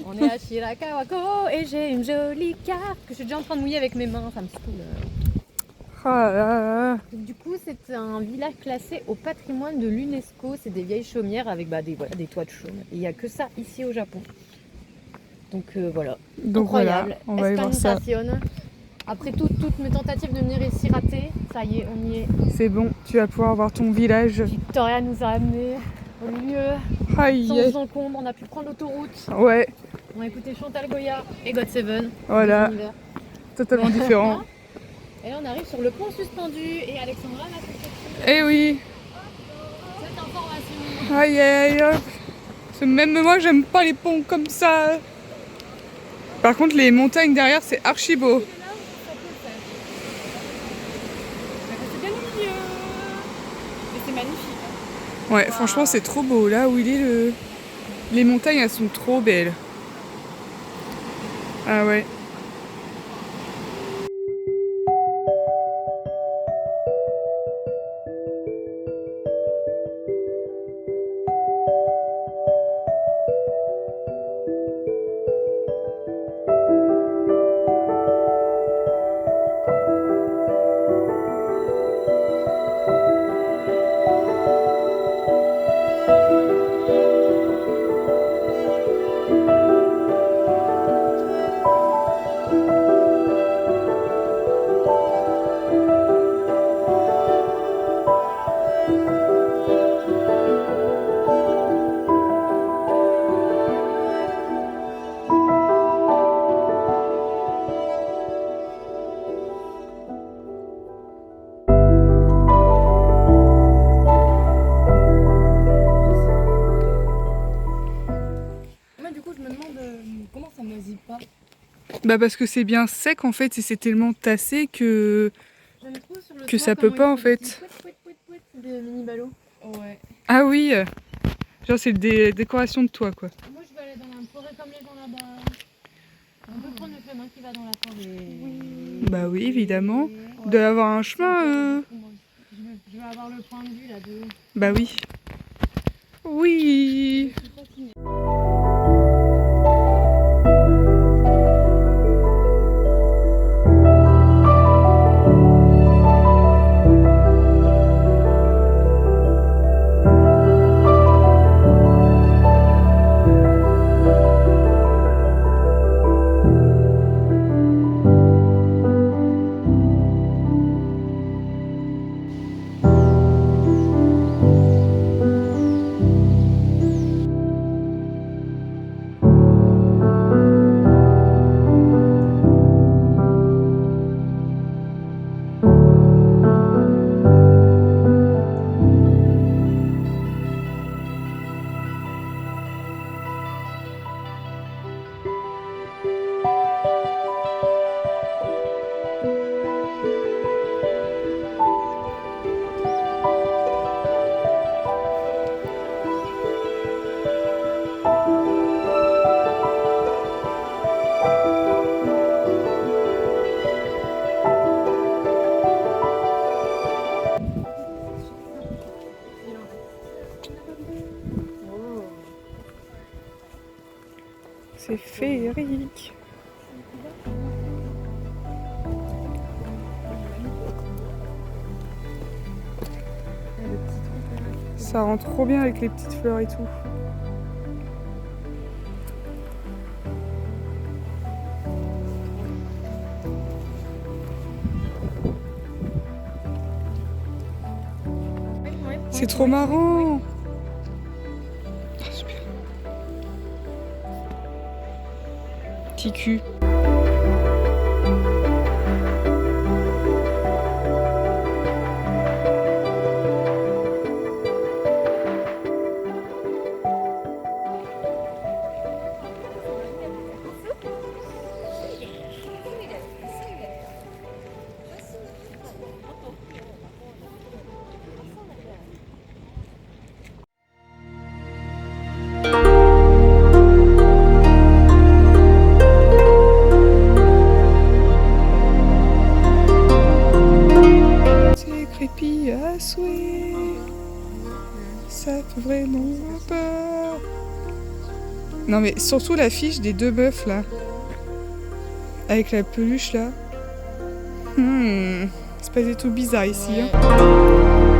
On est à Shirakawako et j'ai une jolie carte que je suis déjà en train de mouiller avec mes mains, ça me saoule. Ah là là. Du coup, c'est un village classé au patrimoine de l'UNESCO. C'est des vieilles chaumières avec des toits de chaume. Il n'y a que ça ici au Japon. Donc voilà. Donc Incroyable. voilà, on va aller voir ça. Escantación. Après toutes mes tentatives de venir ici ratées, ça y est, on y est. C'est bon, tu vas pouvoir voir ton village. Victoria nous a amenés au lieu Aïe. sans encombre. On a pu prendre l'autoroute. Ouais, On a écouté Chantal Goya et God Seven. voilà, Des univers. totalement différent. Et là, on arrive sur le pont suspendu et Alexandra m'a fait Eh oui, cette information. aïe aïe aïe. Parce que même moi j'aime pas les ponts comme ça. Par contre les montagnes derrière c'est archi beau. C'est bien au milieu. Et c'est magnifique. Ouais, Wow. franchement c'est trop beau. Là où il est les montagnes elles sont trop belles. Ah ouais. Moi, du coup, je me demande comment ça moisit pas. Bah parce que c'est bien sec en fait et c'est tellement tassé que Sur le Que toit, ça peut comment pas, ils en font des fait. petits des mini ballots. Ouais. Ah oui, genre c'est des décorations de toit quoi. Moi, je vais aller dans la forêt comme les gens là-bas. On peut prendre le chemin qui va dans la forêt. Oui. Bah oui, évidemment. Ouais. Il doit y avoir un chemin. Je vais avoir le point de vue là de. Bah oui. Oui. Je suis fascinée. C'est féerique. Ça rend trop bien avec les petites fleurs et tout. C'est trop marrant. Ah, super. Petit cul. Non mais surtout l'affiche des 2 bœufs là. Avec la peluche là. C'est pas du tout bizarre ici. Ouais. Hein.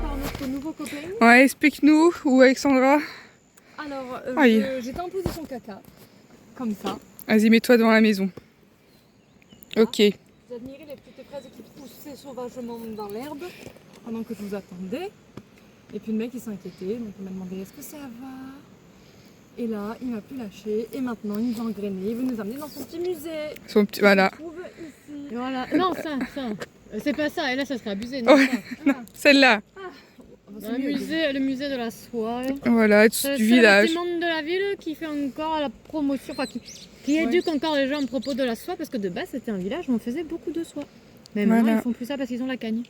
Par notre nouveau copain. Ouais, explique-nous où Alexandra. Alors, Aïe. j'étais en position caca, comme ça. Vas-y, mets-toi devant la maison. Ok. J'admirais les petites fraises qui poussaient sauvagement dans l'herbe pendant que je vous attendais. Et puis le mec il s'inquiétait, donc il m'a demandé est-ce que ça va. Et là, il m'a plus lâché. Et maintenant, il nous a engrainé. Il veut nous amener dans son petit musée. Son petit... Voilà. Il se trouve ici. Voilà. Non, ça. C'est pas ça, et là ça serait abusé. Non, Ouais. ça. Celle-là. Le musée de la soie. Voilà, C'est du le village. petit monde de la ville qui fait encore la promotion, enfin qui éduque encore les gens à propos de la soie, parce que de base c'était un village où on faisait beaucoup de soie. Mais maintenant Voilà. ils font plus ça parce qu'ils ont la cagne.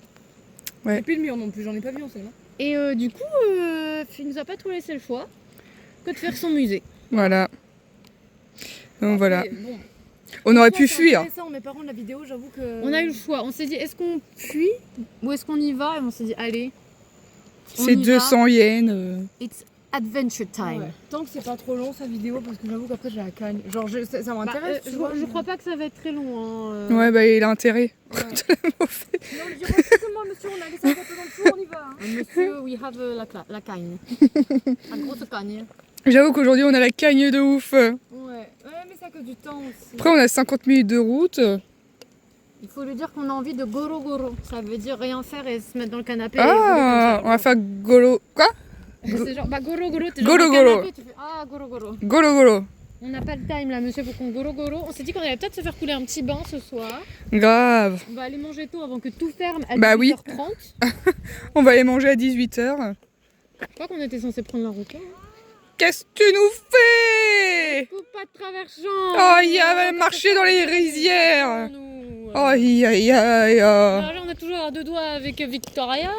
Ouais. Et puis le mur non plus, j'en ai pas vu en seulement. Et du coup, il nous a pas trop laissé le choix que de faire son musée. Voilà. Donc voilà. Bon, On aurait pu c'est fuir. intéressant, mais par contre, la vidéo, j'avoue que. On a eu le choix. On s'est dit est-ce qu'on fuit ou est-ce qu'on y va? Et on s'est dit allez. on C'est y va. 200 yens. It's adventure time. Ouais. Tant que c'est pas trop long sa vidéo, parce que j'avoue qu'après j'ai la cagne. Genre, ça Bah, m'intéresse. tu vois, je crois pas que ça va être très long. Hein. Ouais, bah il a intérêt. Ouais. Non, je dirais, excusez-moi, monsieur, on a laissé un peu dans le four, on y va. Hein. Monsieur, we have la cagne. La grosse cagne. J'avoue qu'aujourd'hui on a la cagne de ouf. Ouais, mais ça que du temps aussi. Après on a 50 minutes de route. Il faut lui dire qu'on a envie de goro goro. Ça veut dire rien faire et se mettre dans le canapé. Ah, on va faire golo. Quoi? C'est genre, bah goro goro, t'es Goro genre dans le goro. canapé, tu fais ah goro goro. Golo golo. On n'a pas le time là, monsieur, faut qu'on goro goro. On s'est dit qu'on allait peut-être se faire couler un petit bain ce soir. Grave. On va aller manger tôt avant que tout ferme à Bah oui. 18h30. On va aller manger à 18h. Je crois qu'on était censé prendre la route. Hein. Qu'est-ce que tu nous fais? Coupe pas de traverse-champ. Oh, il y a marché dans les rizières. Aïe aïe aïe. Alors là, on a toujours à deux doigts avec Victoria.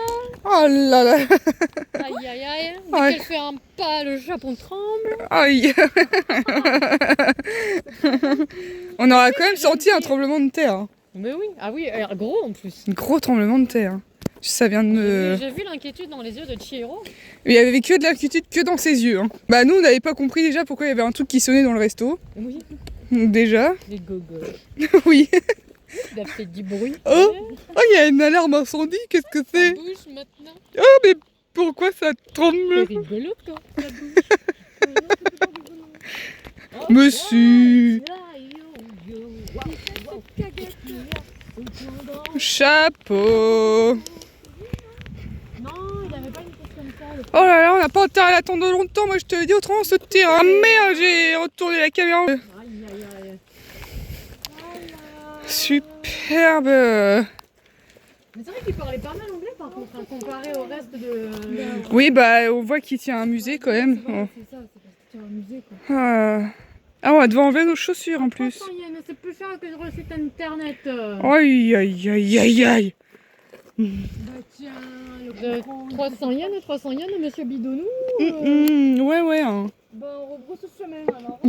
Oh là là. Aïe aïe aïe. Dès Ouais. qu'elle fait un pas, le Japon tremble. Aïe. On aura quand même senti un tremblement de terre. Hein. Mais oui, ah oui, gros en plus. Un gros tremblement de terre. Ça vient de me... J'ai vu l'inquiétude dans les yeux de Chihiro. Il y avait que de l'inquiétude que dans ses yeux. Hein. Bah nous on n'avait pas compris déjà pourquoi il y avait un truc qui sonnait dans le resto. Oui, Donc déjà, les gogos. oui. Il a fait du bruit. Oh, oh il y a une alarme incendie, qu'est-ce que Ça c'est? bouge maintenant. Oh mais pourquoi ça C'est tremble? rigolo toi, ça bouge. Monsieur. Chapeau. Non, il avait pas une tête comme ça. Le... Oh là là, on n'a pas intérêt à l'attendre longtemps, moi je te le dis, autrement on se tire. Ah merde, j'ai retourné la caméra. Aïe aïe aïe. Superbe. Mais c'est vrai qu'il parlait pas mal anglais par contre, hein, comparé au reste de. Oui, bah on voit qu'il tient un musée quand même. C'est ça, c'est parce que tu as un musée quoi. Ah, on va devoir enlever nos chaussures en plus. 300 yens, c'est plus cher que sur le site internet. Aïe aïe aïe aïe aïe. Bah tiens, le De comprend. 300 yens, monsieur Bidounou. Ouais. Hein. Bah on rebrousse ce chemin alors.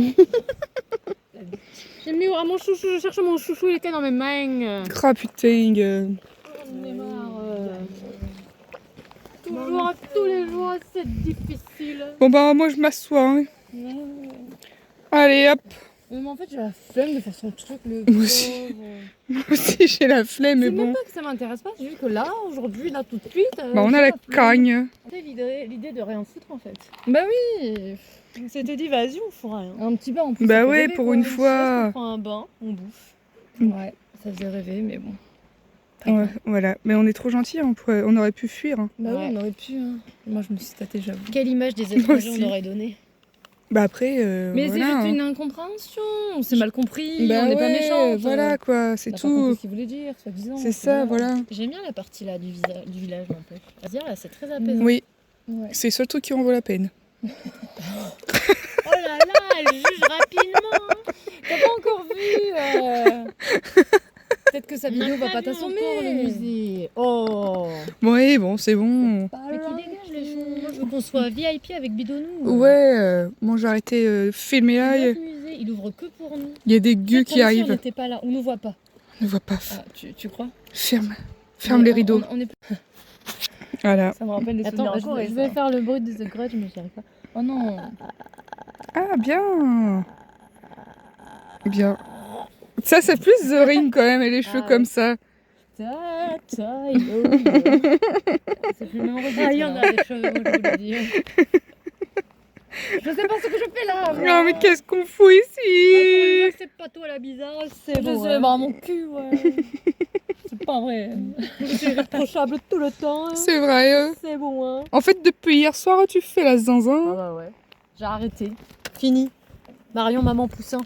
J'ai mis à mon chouchou, je cherche mon chouchou, il était dans mes mains. Ah putain. J'en ai marre. Toujours, tous les jours, c'est difficile. Bon bah moi je m'assois. Hein. Allez hop. Mais en fait j'ai la flemme de faire son truc le Moi aussi. pauvre. Moi aussi j'ai la flemme mais C'est même bon. pas que ça m'intéresse pas, c'est juste que là, aujourd'hui, là tout de suite. Bah on a la cagne. C'est l'idée de rien foutre en fait. Bah oui. On s'était dit, vas-y, on fera rien. Un petit bain en plus. Bah ça fait ouais, rêver, pour quoi. une fois. On prend un bain, on bouffe. Ouais, ça faisait rêver, mais bon. Ouais, voilà, mais on est trop gentils, on aurait pu fuir. Hein. Bah Ouais. oui, on aurait pu. Hein. Moi je me suis tâtée, j'avoue. Quelle image des Moi étrangers aussi. on aurait donné. Bah après, Mais voilà, c'est juste hein. une incompréhension, on s'est mal compris, Bah on n'est pas ouais, méchants. voilà quoi, c'est On a pas compris tout. ce qu'il voulait dire, soi-disant. C'est ça, bien. voilà. J'aime bien la partie là du village n'empêche. À dire là, c'est très apaisant. Oui, Ouais. c'est le seul truc qui en vaut la peine. Oh là là, elle juge rapidement. T'as pas encore vu Peut-être que sa On n'a vidéo va pas pas vu encore t'assommer. le musée. Oh. Oui, bon, c'est bon. Mais qui dégage les gens. Moi, je veux qu'on soit VIP avec Bidounou. Ouais, moi j'ai arrêté de filmer là. Notre musée, il ouvre que pour nous. Il y a des gueux Comme qui si on arrivent. n'était pas là, on nous voit pas. On ne voit pas. Ah, tu crois Ferme Mais les rideaux. on est... Voilà. Ça me rappelle des Attends, souvenirs. je vais faire le bruit de The Grudge, mais j'y arrive pas. Oh non. Ah, bien. Bien. Ça, c'est plus The Ring quand même, et les cheveux Ah, comme ça. Ta, ta, yo, yo. C'est plus le même registre. Ah, il y en là. a des cheveux, je vous le dis. Je sais pas ce que je fais là. moi. Non, mais qu'est-ce qu'on fout ici? C'est pas toi la bizarre, Je beau, sais, hein. bah mon cul, ouais. C'est pas vrai. C'est irréprochable tout le temps. Hein. C'est vrai. C'est bon, hein. En fait, depuis hier soir, tu fais la zinzin. bah ouais. J'ai arrêté. Fini. Marion, maman, poussin.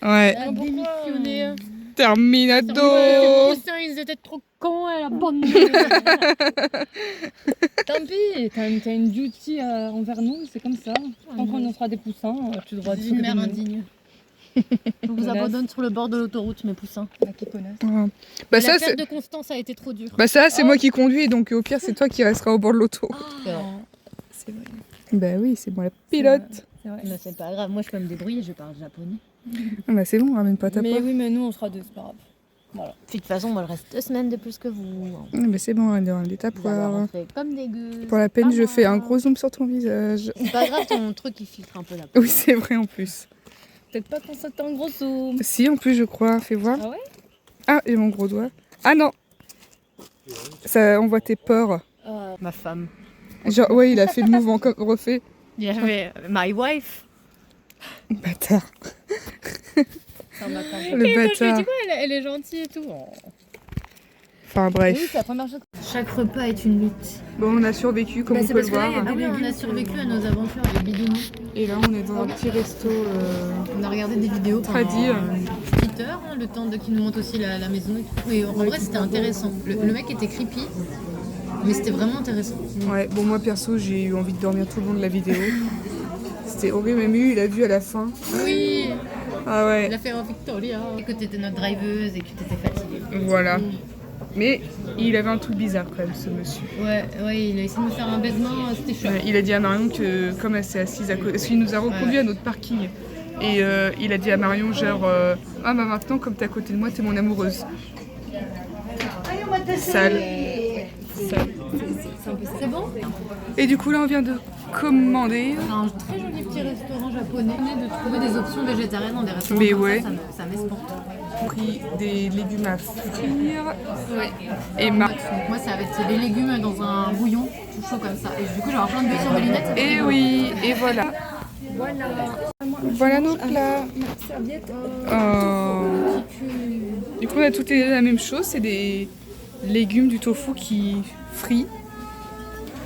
Ouais. Elle a démissionné. Hein. Terminado. Les poussins, ils étaient trop cons, elle a bonne. Tant pis, t'as une duty envers nous, c'est comme ça. Tant qu'on nous fera des poussins, tu devras C'est une mère indigne. Je vous Connasse. abandonne sur le bord de l'autoroute, mes poussins. qui connaissent. Bah La ça, perte c'est... de Constance a été trop dure. Bah ça, c'est moi qui conduis, donc au pire, c'est toi qui resteras au bord de l'auto. C'est vrai. Bah oui, c'est moi la pilote. C'est vrai. Mais c'est pas grave, moi je peux me débrouiller, je parle japonais. Ah bah c'est bon, ramène pas ta Mais part. oui, mais nous on sera deux, c'est pas grave. Voilà. Puis de toute façon, moi je reste 2 semaines de plus que vous. Ah bah c'est bon, ramène ta Vous allez part. rentrer comme des gueuses. Pour la peine, Pas je fais un moi. gros zoom sur ton visage. C'est pas grave, ton truc il filtre un peu la peau. Oui, c'est vrai en plus. Peut-être pas quand ça t'en gros zoom. Si, en plus, je crois. Fais voir. Ah ouais? Ah, et mon gros doigt. Ah non. Ça, on voit tes pores. Ma femme. Genre, ouais, il a fait le mouvement comme refait. Il y avait my wife. Bâtard. Ça m'a quand Le Et quand je lui bâtard. dis quoi, elle est gentille et tout. Enfin Oui, bref. c'est la première chose. Chaque repas est une lutte. Bon, on a survécu, comme Bah, on c'est peut le parce que là, voir. il y a Ah oui, on a survécu à nos aventures avec Bidounou. Et là, on est dans un petit resto. On a regardé des vidéos pendant Tradi. une petite heure, hein, le temps de qu'il nous montre aussi la maison et tout. Et en vrai, c'était intéressant. Le mec était creepy, mais c'était vraiment intéressant. Ouais, bon, moi perso, j'ai eu envie de dormir tout le long de la vidéo. C'était horrible, même lui, il a vu à la fin. Oui, Ah ouais, l'affaire Victoria. Et que t'étais notre driveuse et que t'étais fatiguée. voilà. Mais il avait un truc bizarre quand même, ce monsieur. Ouais, il a essayé de nous faire un baisement, c'était chaud. Ouais, il a dit à Marion que comme elle s'est assise à côté, parce qu'il nous a reconduit à notre parking. Et il a dit à Marion genre ah bah maintenant comme t'es à côté de moi t'es mon amoureuse. Sale. C'est bon? Et du coup là on vient de commander. Un très joli petit restaurant japonais. On est de trouver des options végétariennes dans des restaurants Mais comme ouais. ça m'espante. Pris des légumes à frire. Ouais. Et Donc moi c'est avec les légumes dans un bouillon tout chaud comme ça. Et du coup j'ai avoir plein de buts sur mes lunettes. c'est Et très oui, et voilà. Voilà nos plats. Oh. Du coup on a toutes les la même chose, c'est des légumes du tofu qui frient.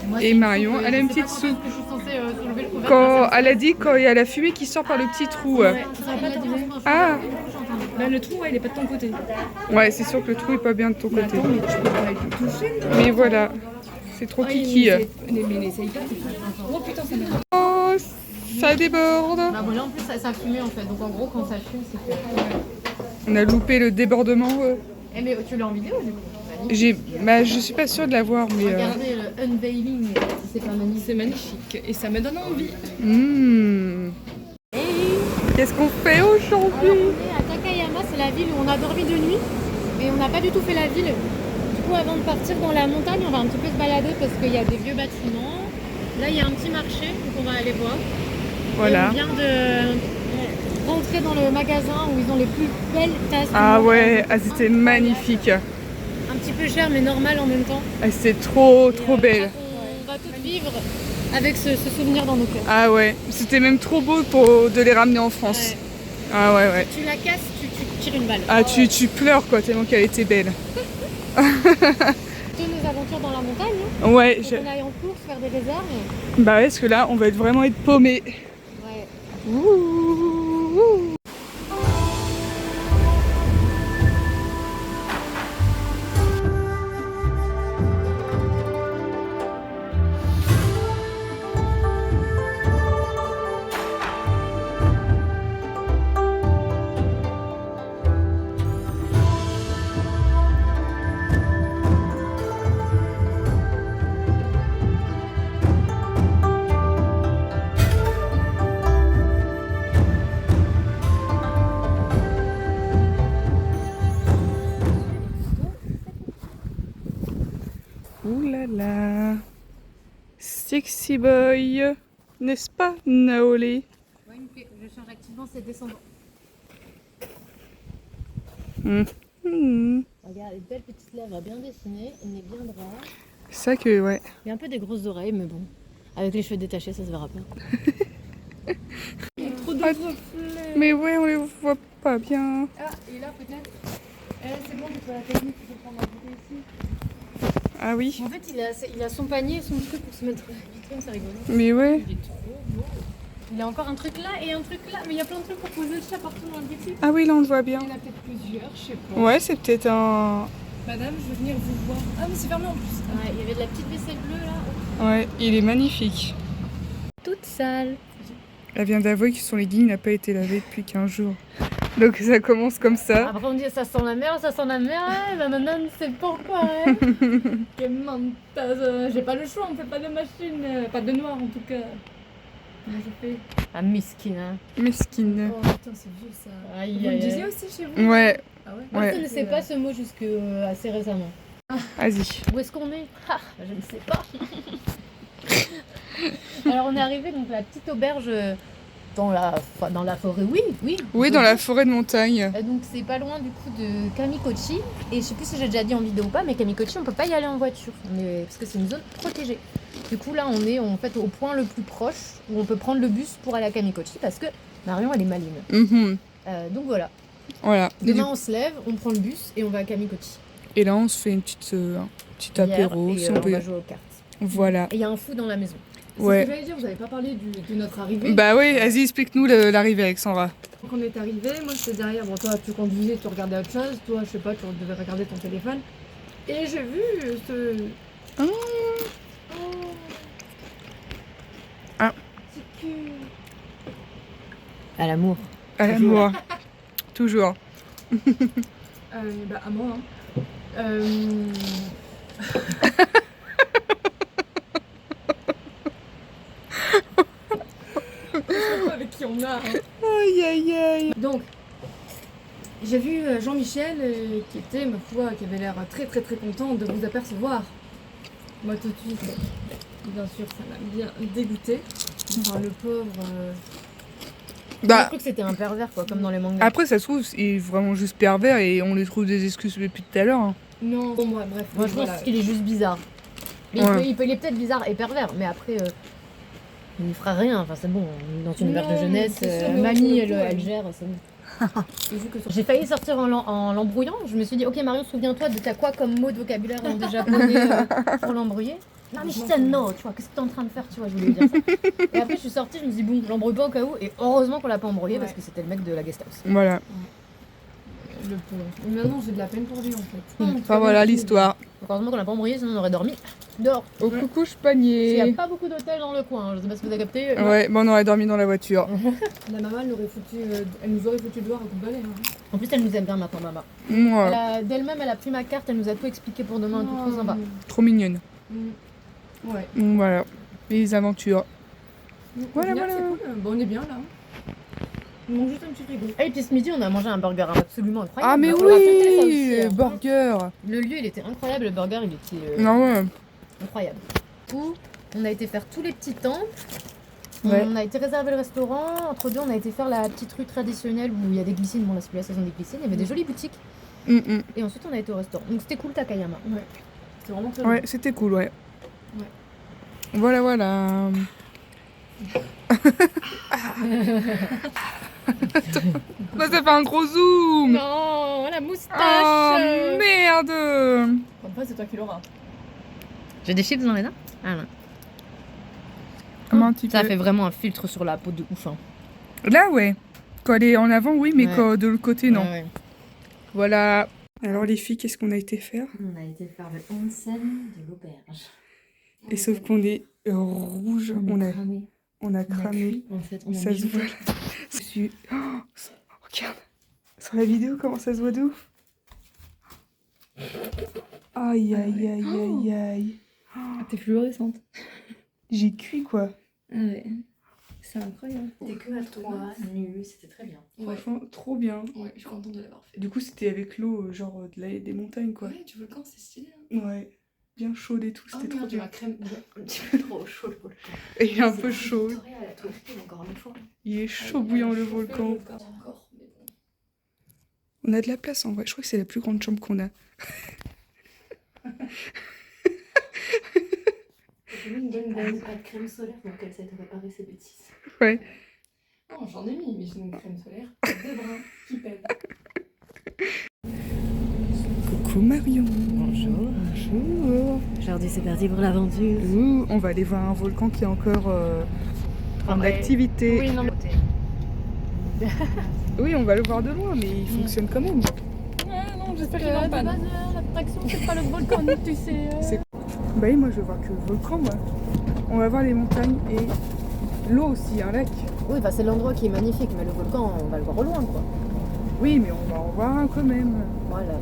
bon. Moi, Et c'est Marion, soupe, elle a une je sais petite pas quand est-ce soupe. que je suis censée soulever le couvercle, Quand ça elle a dit quand il y a la fumée qui sort par le petit trou. me- Ouais, ça va pas trop se Ah. Là, le trou, ouais, il est pas de ton côté. Ouais, c'est sûr que le trou est pas bien de ton côté. Attends, mais tu peux pas le toucher. Mais voilà, c'est trop kiki. Mais n'essaye pas. Oh putain, ça m'a. Oh, ça déborde. Bah voilà, en plus ça fumait en fait. Donc en gros quand ça fume c'est que... On a loupé le débordement. Eh mais tu l'as en vidéo du coup? Je suis pas sûre de l'avoir, mais. Regardez le unveiling, c'est pas magnifique. C'est magnifique et ça me donne envie. Qu'est-ce qu'on fait aujourd'hui? Alors on est à Takayama, c'est la ville où on a dormi de nuit et on n'a pas du tout fait la ville. Du coup avant de partir dans la montagne, on va un petit peu se balader parce qu'il y a des vieux bâtiments. Là il y a un petit marché, donc on va aller voir. Voilà. Et on vient de rentrer dans le magasin où ils ont les plus belles tasses. du Ah monde. ouais, ah, c'était magnifique. Un petit peu cher mais normal en même temps. Ah, c'était trop Et, belle. On va toutes vivre avec ce souvenir dans nos cœurs. Ah ouais, c'était même trop beau de les ramener en France. Ouais. Ah ouais, ouais. Tu la casses, tu tires une balle. Ah, tu pleures quoi, tellement qu'elle était belle. Toutes nos aventures dans la montagne. Hein. Ouais, Faut qu'on aille en course, faire des réserves. bah ouais, parce que là, on va vraiment être paumés. Ouais. Ouh. Ouh là là. Sexy boy. N'est-ce pas, Naolé? Ouais, je change activement ses descendants. Regarde, une belle petite lèvre bien dessinée, elle est bien droit. C'est ça que, ouais. Il y a un peu des grosses oreilles, mais bon. Avec les cheveux détachés, ça se verra pas. Trop de reflets. Mais ouais, on les voit pas bien. Ah, et là peut-être. C'est bon, tu peux la technique, tu peux prendre la bouteille ici. Ah oui. En fait, il a son panier et son truc pour se mettre. C'est rigolo. Mais ouais. Il est trop beau. Il a encore un truc là et un truc là, mais il y a plein de trucs pour poser le chat partout dans le boutique. Ah oui, là on le voit bien. Il y en a peut-être plusieurs, je sais pas. Ouais, c'est peut-être un... Madame, je veux venir vous voir. Ah, mais c'est fermé en plus. Ouais, il y avait de la petite vaisselle bleue là. Ouais, il est magnifique. Toute sale. Elle vient d'avouer que son legging n'a pas été lavé depuis 15 jours. Donc ça commence comme ça. Après on dit ça sent la mer, la nana ne sait pas quoi. Hein. Quelle menteuse. J'ai pas le choix, on fait pas de machine. Pas de noir en tout cas. Comment je fais? Ah, miskin, hein. Mesquine. Oh putain, c'est vieux ça. Aïe, Vous le aïe, disiez aïe. aussi chez vous? Ouais, Ah ouais? Moi, Ouais. je ne connaissais pas ce mot jusque assez récemment. vas-y. Où est-ce qu'on est? Ah, je ne sais pas. Alors on est arrivé donc à la petite auberge dans la forêt, oui. Oui, dans la forêt de montagne. Donc c'est pas loin du coup de Kamikochi. Et je sais plus si j'ai déjà dit en vidéo ou pas, mais Kamikochi on peut pas y aller en voiture. Parce que c'est une zone protégée. Du coup là on est en fait au point le plus proche où on peut prendre le bus pour aller à Kamikochi parce que Marion elle est maline. Mhm. Donc voilà. Voilà. Demain on se lève, on prend le bus et on va à Kamikochi. Et là, on se fait un petit apéro. Et si on on peut... va jouer aux cartes. Voilà. Et il y a un fou dans la maison. C'est Ouais. ce que j'allais dire, vous avez pas parlé de notre arrivée. Bah oui, vas-y, explique-nous l'arrivée, Alexandra. Quand on est arrivé, moi j'étais derrière, bon toi tu conduisais, tu regardais autre chose, toi je sais pas, tu devais regarder ton téléphone. Et j'ai vu ce... Ah. Ah. C'est que... À l'amour. À l'amour. Toujours. Bah à moi hein. Je sais pas avec qui on a. Hein. Aïe, aïe, aïe. Donc, j'ai vu Jean-Michel qui était, ma foi, qui avait l'air très très très content de vous apercevoir. Moi tout de suite, bien sûr, ça m'a bien dégoûté. Enfin, le pauvre... J'ai Bah, cru que c'était un pervers quoi, comme dans les mangas. après, ça se trouve, il est vraiment juste pervers et on lui trouve des excuses depuis tout à l'heure. Hein. Non, bon moi, bref. Moi je voilà. pense qu'il est juste bizarre. Mais Ouais. il est peut-être bizarre et pervers, mais après il ne fera rien. Enfin c'est bon, on est dans une auberge de Non, jeunesse. c'est sûr, mais Mamie pour le elle, coup, elle gère, c'est bon. J'ai vu que sur- J'ai failli sortir en l'embrouillant. Je me suis dit ok Marion, souviens-toi de t'as quoi comme mot de vocabulaire en japonais pour l'embrouiller. Non mais je sais non, tu vois, qu'est-ce que t'es en train de faire, tu vois, je voulais lui dire ça. Et après je suis sortie, je me suis dit bon, j'embrouille pas au cas où. Et heureusement qu'on l'a pas embrouillé parce Ouais. que c'était le mec de la guest house. Voilà. Le pauvre. Mais maintenant j'ai de la peine pour lui en fait. Enfin, voilà l'histoire. Heureusement qu'on l'a pas embrouillé, sinon on aurait dormi dehors. Au coucouche Il n'y panier. a pas beaucoup d'hôtels dans le coin, je sais pas si vous avez capté. Ouais, bon, on aurait dormi dans la voiture. La maman elle, elle nous aurait foutu dehors à coup de balai. Hein. En plus, elle nous aime bien maintenant, maman. Moi, D'elle-même, elle a pris ma carte, elle nous a tout expliqué pour demain, tout trop sympa. trop mignonne. Ouais. Voilà. Les aventures. Voilà, Au final, voilà. c'est cool. Bon, on est bien là. On mange juste un petit frigo. Et puis ce midi, on a mangé un burger absolument incroyable. Ah, mais On va fêter ça aussi, oui hein. Burger. Le lieu, il était incroyable, le burger, il était Non, ouais. incroyable. Du coup, on a été faire tous les petits temples. Ouais. On a été réserver le restaurant. Entre deux, on a été faire la petite rue traditionnelle où il y a des glycines. Bon, là, c'est plus la saison des glycines. Il y avait des jolies boutiques. Et ensuite, on a été au restaurant. Donc, c'était cool, Takayama. C'est vraiment très Ouais, c'était cool, ouais. Ouais. Voilà, voilà. Bah, ça fait un gros zoom. Non, la moustache. Oh, merde. Comme ça, c'est toi qui l'auras. J'ai des chips dans les dents. Ah non. Comment un petit Ça peu. fait vraiment un filtre sur la peau de ouf. Hein. Là, ouais. Quand elle est en avant, oui, mais Ouais. quand de l'autre côté, non. Ouais. Voilà. Alors les filles, qu'est-ce qu'on a été faire? On a été faire le onsen de l'auberge. Et sauf qu'on est rouge, cramé. on a cramé. cuit, en fait, on a Ça mis se voit. Oh, regarde. Sur la vidéo, comment ça se voit de ouf. Aïe, aïe, aïe, aïe, aïe. T'es fluorescente. J'ai cuit, quoi. Ah ouais. C'est incroyable. C'était que à 3, nul, c'était très bien. Franchement, trop bien. Ouais, je suis contente de l'avoir fait. Du coup, c'était avec l'eau, genre des montagnes, quoi. Ouais, du volcan, c'est stylé. Hein. Ouais. Bien chaud et tout, c'était trop bien. Ma crème. Un petit peu trop chaud le volcan. Et il est un peu chaud. Elle a tout fait encore une fois. Il est chaud bouillant, le volcan. Encore, mais bon. On a de la place, en vrai. Je crois que c'est la plus grande chambre qu'on a. J'ai mis une bonne base, pas de crème solaire pour qu'elle s'aide à réparer ses bêtises. Ouais. Non, j'en ai mis, mais j'ai une crème solaire de brun qui pèle. Coucou Marion. Bonjour. Bonjour. Aujourd'hui c'est parti pour l'aventure. Ouh, on va aller voir un volcan qui est encore en activité. Oui, non, Oui, on va le voir de loin, mais il fonctionne quand même. Ah non, j'espère qu'il de est en base, panne. l'attraction c'est pas le volcan, tu sais. C'est- Bah oui, moi je veux voir que le volcan, moi. On va voir les montagnes et l'eau aussi, un lac. Oui, bah, c'est l'endroit qui est magnifique, mais le volcan on va le voir au loin quoi. Oui, mais on va en voir un quand même. Voilà.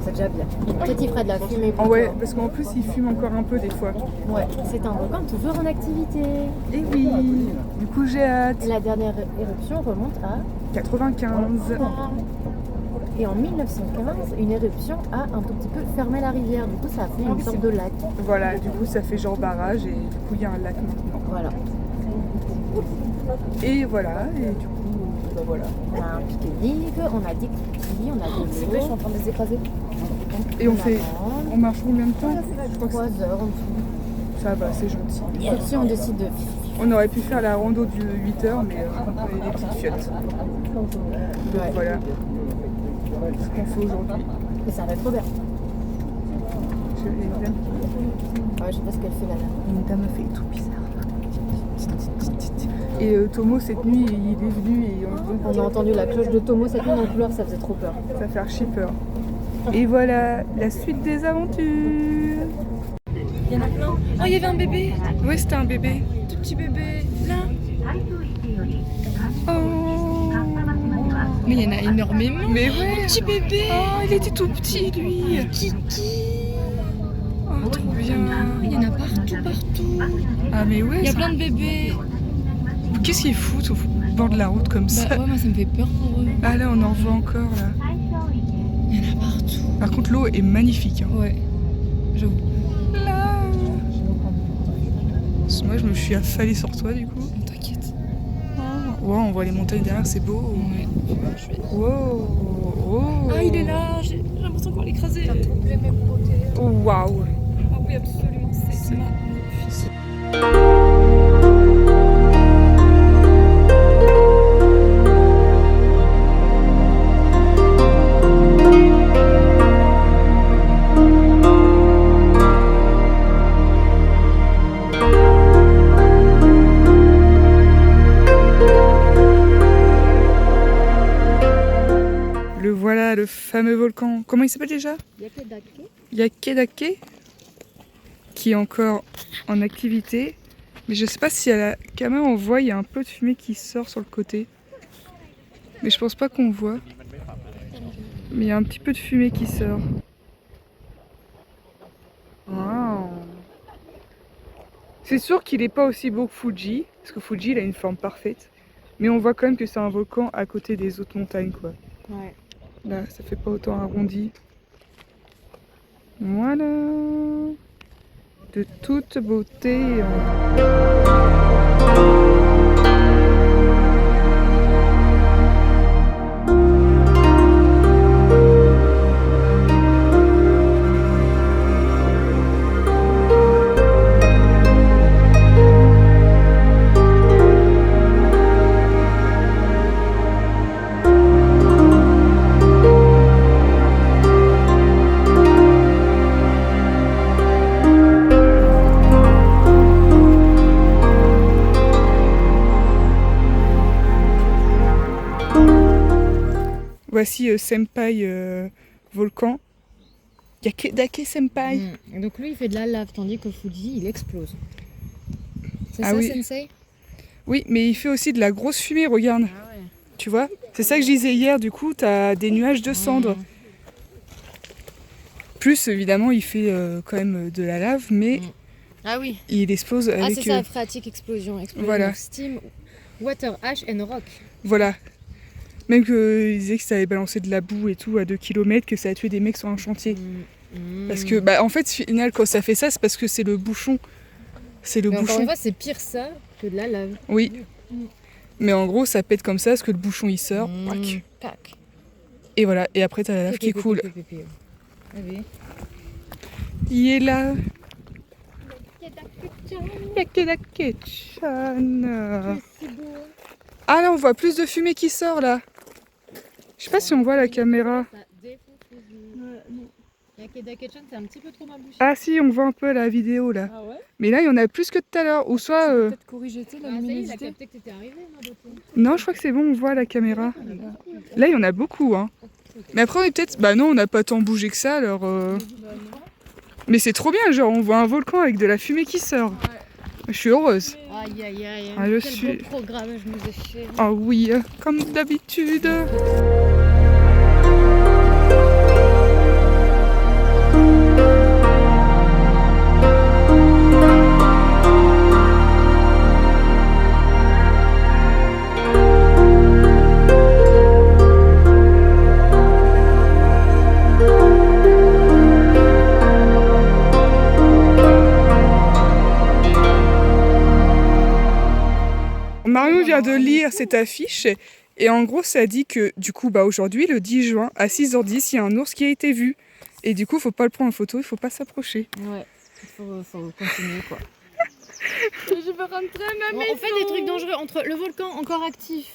C'est déjà bien. Peut-être il ferait de la fumée. Ah ouais, parce qu'en plus il fume encore un peu des fois. Ouais, c'est un volcan toujours en activité. Et oui, du coup j'ai hâte. La dernière éruption remonte à 95. Et en 1915, une éruption a un tout petit peu fermé la rivière. Du coup, ça a fait une sorte de lac. Voilà, du coup ça fait genre barrage et du coup il y a un lac maintenant. Voilà. Et voilà, et du coup, bah voilà. On a un pique-nique, on a des cookies, on a de l'eau. Je suis en train de les écraser. Et on fait. On marche combien de temps? Je crois 3 que heures en dessous. ça va, c'est gentil. Sauf si on décide de... On aurait pu faire la rando du 8h, mais on avait des petites fiottes. Donc Ouais. voilà ce qu'on fait aujourd'hui. Mais ça va trop bien. Je l'aime. Ouais, je sais pas ce qu'elle fait là. Une dame a fait tout bizarre. Et Tomo cette nuit il est venu et On a entendu la cloche de Tomo cette nuit dans le couloir, ça faisait trop peur. ça fait archi peur. Et voilà la suite des aventures. Il y en a plein. Oh, il y avait un bébé. Ouais, c'était un bébé. Tout petit bébé. Là. Oh. Mais il y en a énormément. Mais ouais. Petit bébé. Oh, il était tout petit lui. Kiki. Oh, trop bien. Il y en a partout. Ah mais ouais. Il y a ça- plein de bébés. Qu'est-ce qu'ils foutent au bord de la route comme ça? Bah ouais, moi ça me fait peur pour eux. Ah là, on en voit encore là. Il y en a partout. Par contre, l'eau est magnifique. Hein. Ouais. J'avoue. Là. Parce que moi, je me suis affalée sur toi du coup. T'inquiète. Wow, on voit les montagnes derrière, c'est beau. Ouais. Wow. Oh. Ah, il est là. J'ai l'impression qu'on l'écrasait. Oh, waouh. Ah oui, absolument. C'est magnifique. Le voilà, le fameux volcan. Comment il s'appelle déjà? Yakedake, qui est encore en activité. Mais je sais pas si à la caméra on voit, il y a un peu de fumée qui sort sur le côté. Mais je pense pas qu'on voit. Mais il y a un petit peu de fumée qui sort. Wow. C'est sûr qu'il n'est pas aussi beau que Fuji, parce que Fuji il a une forme parfaite. Mais on voit quand même que c'est un volcan à côté des autres montagnes, quoi. Ouais. Là, ça fait pas autant arrondi. Voilà. De toute beauté. voici Senpai Volcan. Yakedake Senpai. Donc lui il fait de la lave tandis que Fuji il explose. C'est Ah ça oui. Sensei? Oui, mais il fait aussi de la grosse fumée, regarde. Ah ouais. Tu vois? C'est ça que je disais hier, du coup, t'as des nuages de cendres. Plus, évidemment, il fait quand même de la lave, mais Ah oui. il explose Ah avec... c'est ça, phréatique explosion. Voilà. Steam, water, ash and rock. Voilà. Même qu'il disait que ça avait balancé de la boue et tout à 2 km, que ça a tué des mecs sur un chantier. Parce que, bah, en fait, au final, quand ça fait ça, c'est parce que c'est le bouchon. C'est le Mais bouchon. encore une fois, c'est pire ça que de la lave. Oui. Mais en gros, ça pète comme ça, parce que le bouchon il sort. Pac. Pac. Et voilà. Et après, t'as la lave qui coule. Il est là. Yakedake-chan. Ah là, on voit plus de fumée qui sort là. Je sais pas si on voit la caméra. Yakedake-chan, c'est un petit peu trop ma bouche. Ah si, on voit un peu la vidéo là. Ah ouais? Mais là, il y en a plus que tout à l'heure. Ou soit... Peut-être corriger la Ah, ça y est, il a luminosité. capté que t'étais arrivé, ma beauté. Non, je crois que c'est bon, on voit la caméra. Là, il y en a beaucoup. Hein. Mais après, on est peut-être... Bah non, on n'a pas tant bougé que ça, alors... Mais c'est trop bien, genre, on voit un volcan avec de la fumée qui sort. Je suis heureuse. Aïe aïe aïe. Ah, je Quel suis- beau programme je nous ai fait. Ah oui, comme d'habitude. Marion vient de lire cette affiche et en gros ça dit que du coup bah aujourd'hui le 10 juin à 6h10 il y a un ours qui a été vu et du coup faut pas le prendre en photo, il faut pas s'approcher. Ouais, faut continuer quoi. Je veux rentrer à ma Bon, maison. on fait des trucs dangereux entre le volcan encore actif,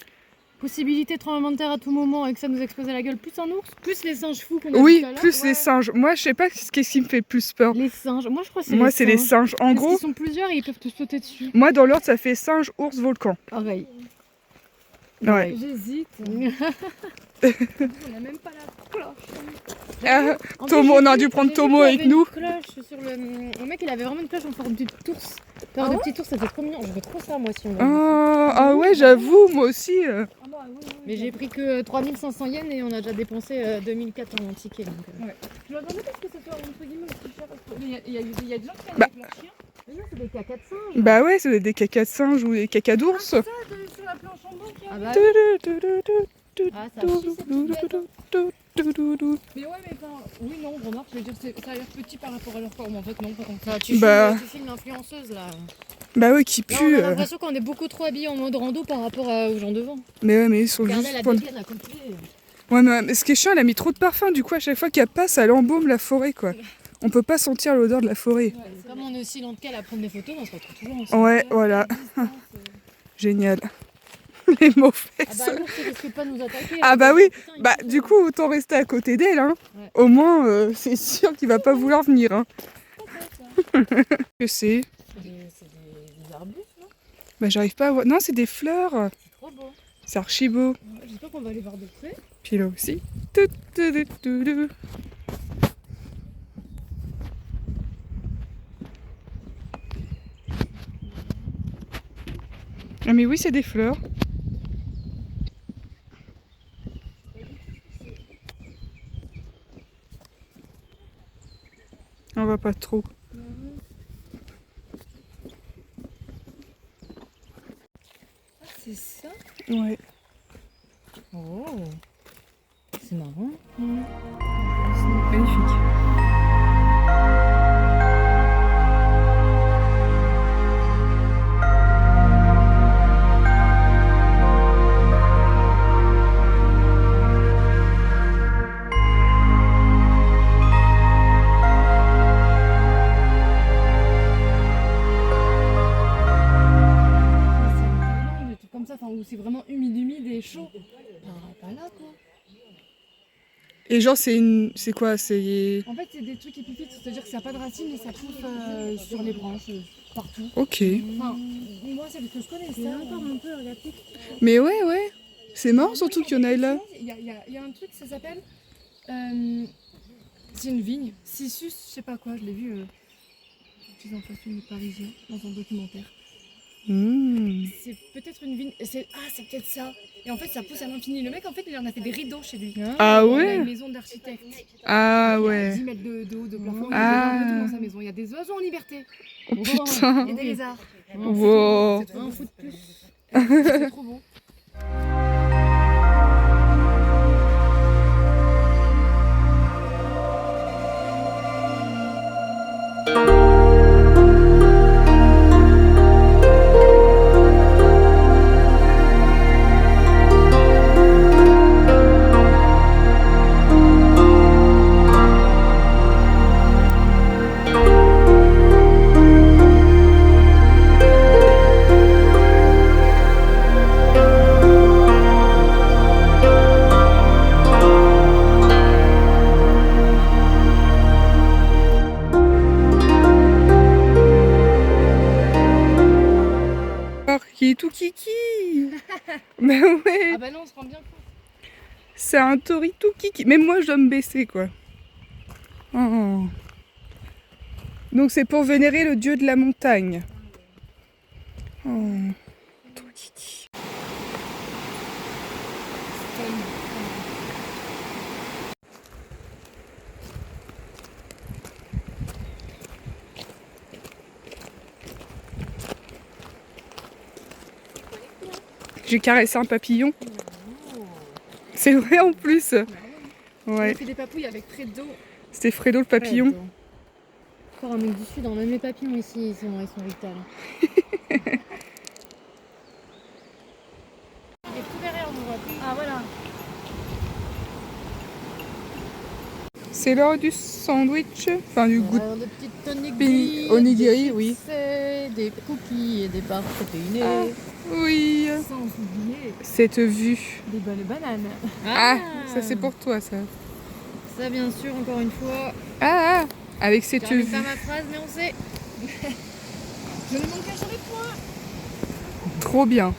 possibilité de tremblement de terre à tout moment et que ça nous explose à la gueule, plus un ours, plus les singes fous qu'on a vu Oui, tout à l'heure. plus les singes. Moi je sais pas qu'est-ce qui me fait plus peur. Les singes, moi je crois que c'est Moi les c'est les singes. singes. En Parce gros, qu'ils sont plusieurs et ils peuvent te sauter dessus. moi dans l'ordre ça fait singe, ours, volcan. Pareil. Ouais. J'hésite. On n'a même pas la cloche. Ah, En Tomo, plus, on aurait j'ai dû vu- prendre j'ai vu Tomo qu'il y avec avait nous. une cloche sur le mec, il avait vraiment une cloche en forme de petit ours. Peur de petit ours, ça fait trop mignon. Je veux trop ça moi si on l'a. Ah ouais, j'avoue, moi aussi. Ah bah oui, oui. Mais j'ai pris que 3500 yens et on a déjà dépensé 2004 en ticket. Donc, Je me demandais parce que ça soit entre guillemets aussi cher. Il y a des gens qui viennent Bah. avec leurs chiens. Mais non, c'est des cacas de singe. Bah ouais, c'est des cacas de singe ou des cacas d'ours. Ça, sur la planche en bois qu'il y a. Ah bah ah, ça chie ces petites bêtes. Mais ouais, mais enfin, oui, non, remarque, je veux dire, ça a l'air petit par rapport à leur corps, mais en fait, non, pas tant que ça. Ah, tu Bah. filmes l'influenceuse là. Bah ouais, qui Là, pue. on a l'impression qu'on est beaucoup trop habillés en mode rando par rapport aux gens devant. Mais ouais, mais ils sont Regardez juste... la pour- dégaine à côté. Ouais, mais ce qui est chiant, elle a mis trop de parfum, du coup, à chaque fois qu'elle passe, elle embaume la forêt, quoi. On peut pas sentir l'odeur de la forêt. Comme on est aussi lente qu'elle à prendre des photos, on se retrouve toujours ensemble. Ouais, voilà. Génial. Les mots Ah fesses. bah l'ours il risque pas de nous attaquer. Ah là. bah oui. Putain, il Bah, pousse, du coup, autant rester à côté d'elle, hein. Ouais. Au moins, c'est sûr qu'il va pas vouloir venir, hein. Que c'est C'est des arbustes, non? Bah, j'arrive pas à voir. Non, c'est des fleurs. C'est trop beau. C'est archi beau. Ouais, j'espère qu'on va aller voir de près. Puis là aussi. Tout, tout, tout, tout, tout. Ah mais oui, c'est des fleurs. On va pas trop. Ah, c'est ça? Ouais. Oh, c'est marrant. Magnifique. C'est en Thaïlande, des trucs comme ça, enfin, où c'est vraiment humide et chaud. Pas là, quoi. Et genre, c'est quoi? C'est... En fait, c'est des trucs épiphytes, c'est-à-dire que ça n'a pas de racines et ça pousse sur les branches, partout. Ok. Enfin, moi, c'est ce que je connais, ça. encore un peu, regarde. Mais ouais, ouais. C'est marrant surtout qu'il y en ait là. Il y a un truc, ça s'appelle... c'est une vigne. Cissus, je sais pas quoi, je l'ai vu en façon du Parisien dans un documentaire. C'est peut-être une vigne. C'est peut-être ça. Et en fait, ça pousse à l'infini. Le mec, en fait, il en a fait des rideaux chez lui. Ah Il a ouais. une maison d'architecte. Ah Il y a ouais. 10 mètres de haut de plafond. Ah. Il y a un peu tout dans sa maison. Il y a des oiseaux en liberté. Oh putain. Il y a des lézards. Wow. C'est trop un fou de plus. C'est trop beau. Qui est tout kiki. Bah ouais. Ah bah non, on se rend bien compte. C'est un tori tout kiki. Même moi, je dois me baisser, quoi. Oh. Donc c'est pour vénérer le dieu de la montagne. Oh. Trop kiki. J'ai caressé un papillon. C'est vrai en plus. On a Ouais. fait des papouilles avec Fredo. C'était Fredo le papillon. Encore un mec du sud, même les papillons ici, ils sont vitaux. Il est tout derrière, on voit plus. Ah voilà. C'est l'heure du sandwich. Enfin du goût. Des petites onigiri, onigiri, oui. Des cookies et des barres protéinées. Ah, oui. Sans oublier Cette vue. des bonnes bananes. Ah, ça c'est pour toi ça. Ça, bien sûr, encore une fois. Ah, avec cette J'arrive vue. pas ma phrase, mais on sait. Je ne manque qu'à sur les points. Trop bien.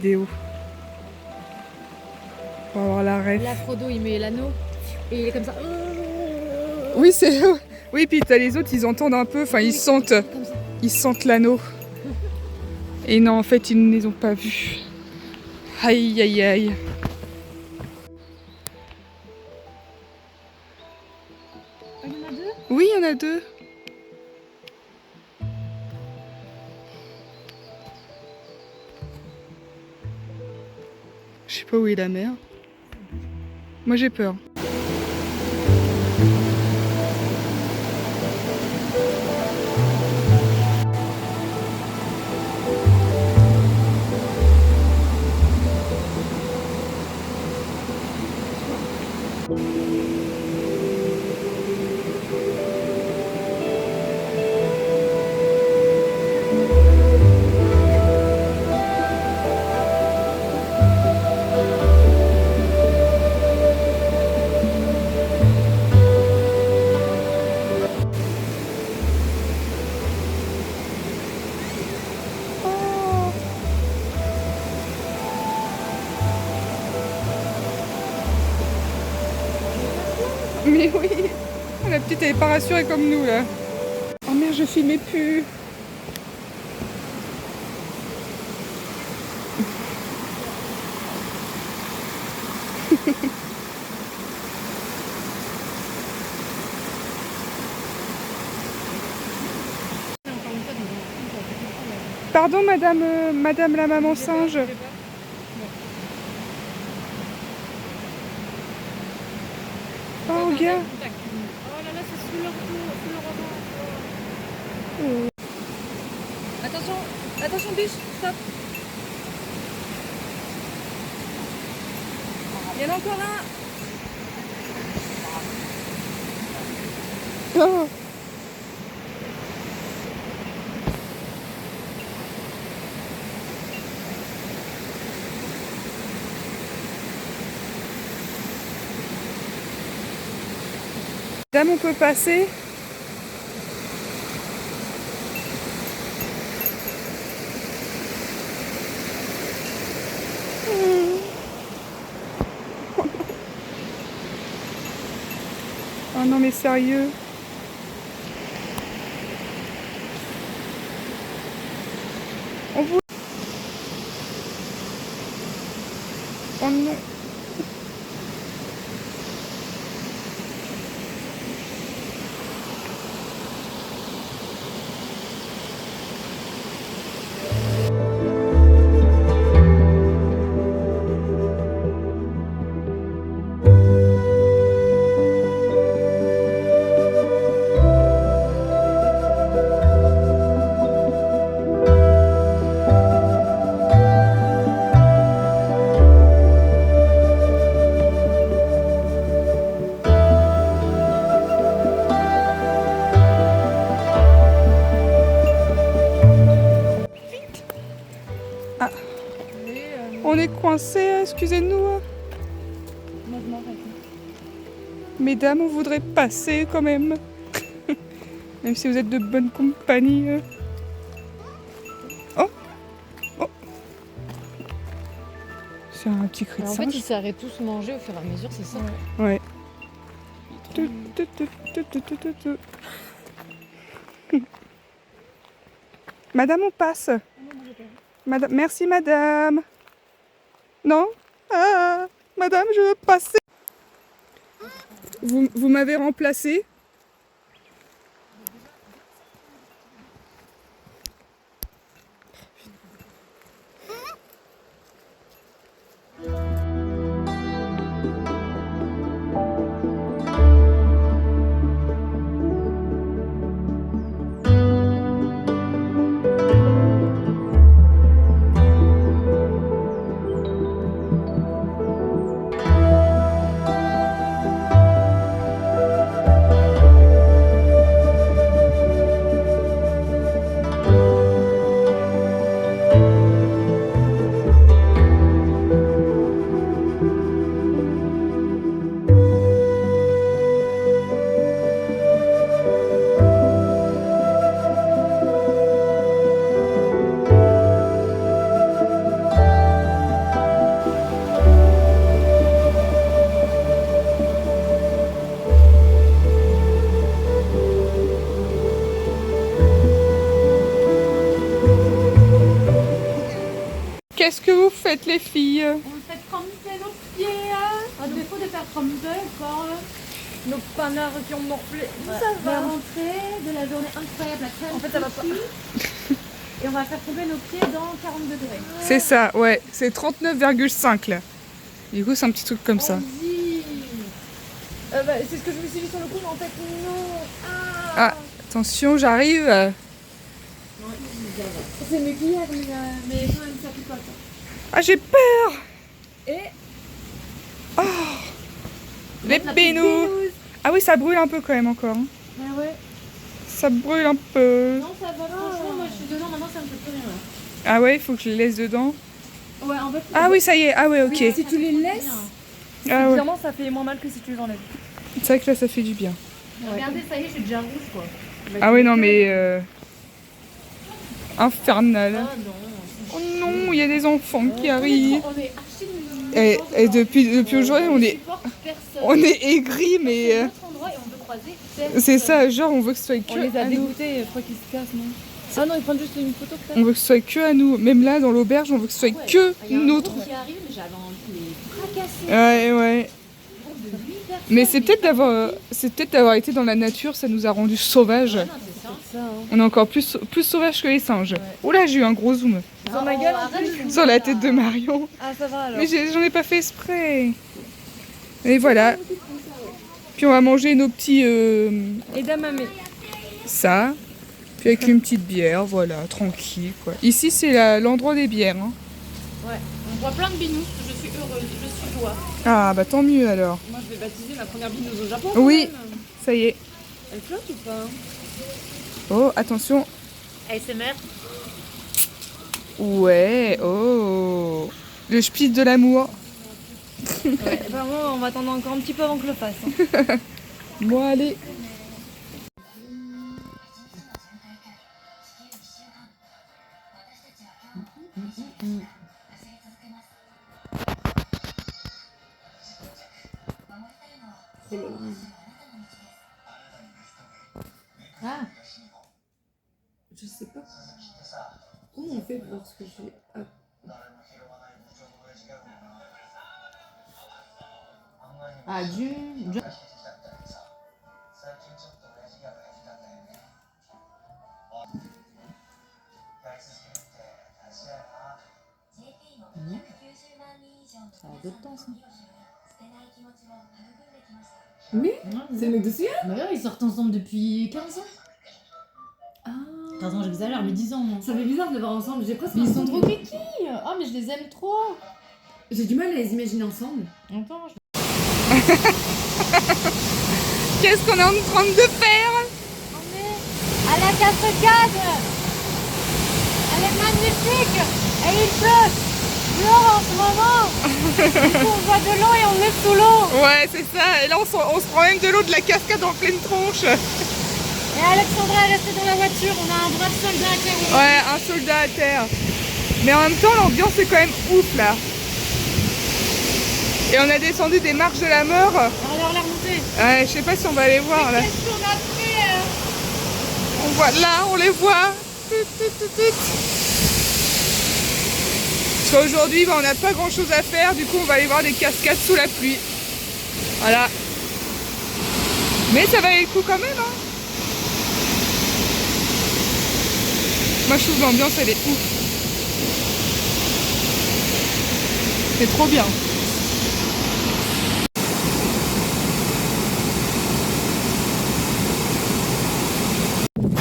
vidéo. Pour avoir la ref. Là, Frodo, il met l'anneau et il est comme ça. Oui, c'est... Oui, puis t'as les autres, ils entendent un peu, enfin ils sentent... Comme ça. Ils sentent l'anneau. Et non, en fait, ils ne les ont pas vus. Aïe, aïe, aïe. Il y en a deux? Oui, il y en a deux. Je sais pas où est la mer. Moi, j'ai peur. Mais oui, la petite elle est pas rassurée comme nous là. Oh merde, je filmais plus. Pardon madame, madame la maman singe. Oh gars. Oh là là, c'est sous leur dos. Attention, attention biche, stop. Il y en a encore un. Oh. Dame, on peut passer? Oh non mais sérieux. On vous... Oh non. On est coincés, excusez-nous. Mesdames, on voudrait passer quand même. Même si vous êtes de bonne compagnie. Oh, oh. C'est un petit cri de En fait, singe. ils s'arrêtent tous manger au fur et à mesure, c'est ça? Ouais. Madame, on passe. Madame, merci madame. Non? Ah, madame, je veux passer. Vous m'avez remplacé. Qu'est-ce que vous faites les filles? On fait tremper nos pieds. À défaut de faire tremper, encore. Nos panards qui ont morflé. Ouais. Ça va. La rentrée de la journée incroyable à Cannes. En fait, ça va pas. Et on va faire tomber nos pieds dans 40 degrés. C'est ça, ouais. C'est 39,5 là. Du coup, c'est un petit truc comme ça. C'est ce que je me suis dit sur le coup, mais en fait, non. Ah, attention, j'arrive. C'est mieux qu'hier, mais quand même, ça fait pas ça. Ah, j'ai peur. Et Les pénous. Ah oui, ça brûle un peu quand même encore. Hein. Ah ouais. Ça brûle un peu. Non, ça va. Franchement, moi je suis dedans maintenant, ça me fait plus rien. Ah ouais, il faut que je les laisse dedans. Ouais, en fait. Ah oui, ça y est. Ah ouais, ok. si tu les laisses, Ah ouais. évidemment, ça fait moins mal que si tu les enlèves. C'est vrai que là, ça fait du bien. Regardez, ça y est, je suis déjà rouge quoi. Ah oui, non, mais... Infernal. Ah non. Oh non, il y a des enfants qui arrivent. On est archi Et depuis aujourd'hui, on est aigris, mais... C'est notre endroit et on veut croiser personne. C'est ça, genre, on veut que ce soit On que les a à nous. dégoûtés, je crois qu'ils se cassent, non? Ah non, ils prennent juste une photo peut-être. On veut que ce soit que à nous. Même là, dans l'auberge, on veut que ce soit Ouais. que Il y a un notre. groupe qui arrive, j'avais envie de les fracasser. Ouais. Groupe de 8 personnes, Mais c'est peut-être d'avoir été dans la nature, ça nous a rendus sauvages. Ah non, c'est ça. Ça, hein. On est encore plus sauvages que les singes. Oula, j'ai eu un gros zoom Sur ma gueule, arrête de sur la tête de Marion. Ah, ça va alors. Mais j'en ai pas fait exprès. Et voilà. Puis on va manger nos petits... Edamame. ça. Puis avec une petite bière, voilà, tranquille quoi. Ici, c'est l'endroit des bières. Hein. Ouais, on voit plein de binous, je suis heureuse, je suis joie. Ah, bah tant mieux alors. Moi, je vais baptiser ma première binouse au Japon. Oui. quand même. Ça y est. Elle flotte ou pas? Oh, attention. ASMR. Ouais, oh. Le spitz de l'amour. Ouais, vraiment, on va attendre encore un petit peu avant que je le fasse. Hein. Bon, allez. Ah, Je sais pas. Comment on fait pour ce que j'ai. du... Ça a d'autres temps ça. Mais c'est le mec de Sia. Bah ouais, ils sortent ensemble depuis 15 ans. Ah. 15 ans, j'exagère, mais 10 ans moi. Ça fait bizarre de les voir ensemble. J'ai presque. Mais ils sont trop kiki. Oh, mais je les aime trop. J'ai du mal à les imaginer ensemble. Attends, je... Qu'est-ce qu'on est en train de faire? On est à la cascade. Elle est magnifique. Et il pleut dehors en ce moment. Du coup, on voit de l'eau et on est sous l'eau. Ouais, c'est ça. Et là, on se prend même de l'eau de la cascade en pleine tronche. Et Alexandra est restée dans la voiture. On a un brave soldat à terre. Ouais, un soldat à terre. Mais en même temps, l'ambiance est quand même ouf là. Et on a descendu des marches de la mort. Alors la remontée. Ouais, je sais pas si on va aller voir là. Qu'est-ce qu'on a fait On voit là, on les voit. Tut, tut, tut, tut. Parce qu'aujourd'hui, on n'a pas grand chose à faire. Du coup, on va aller voir des cascades sous la pluie. Voilà. Mais ça valait le coup quand même. Hein. Moi, je trouve l'ambiance, elle est ouf. C'est trop bien.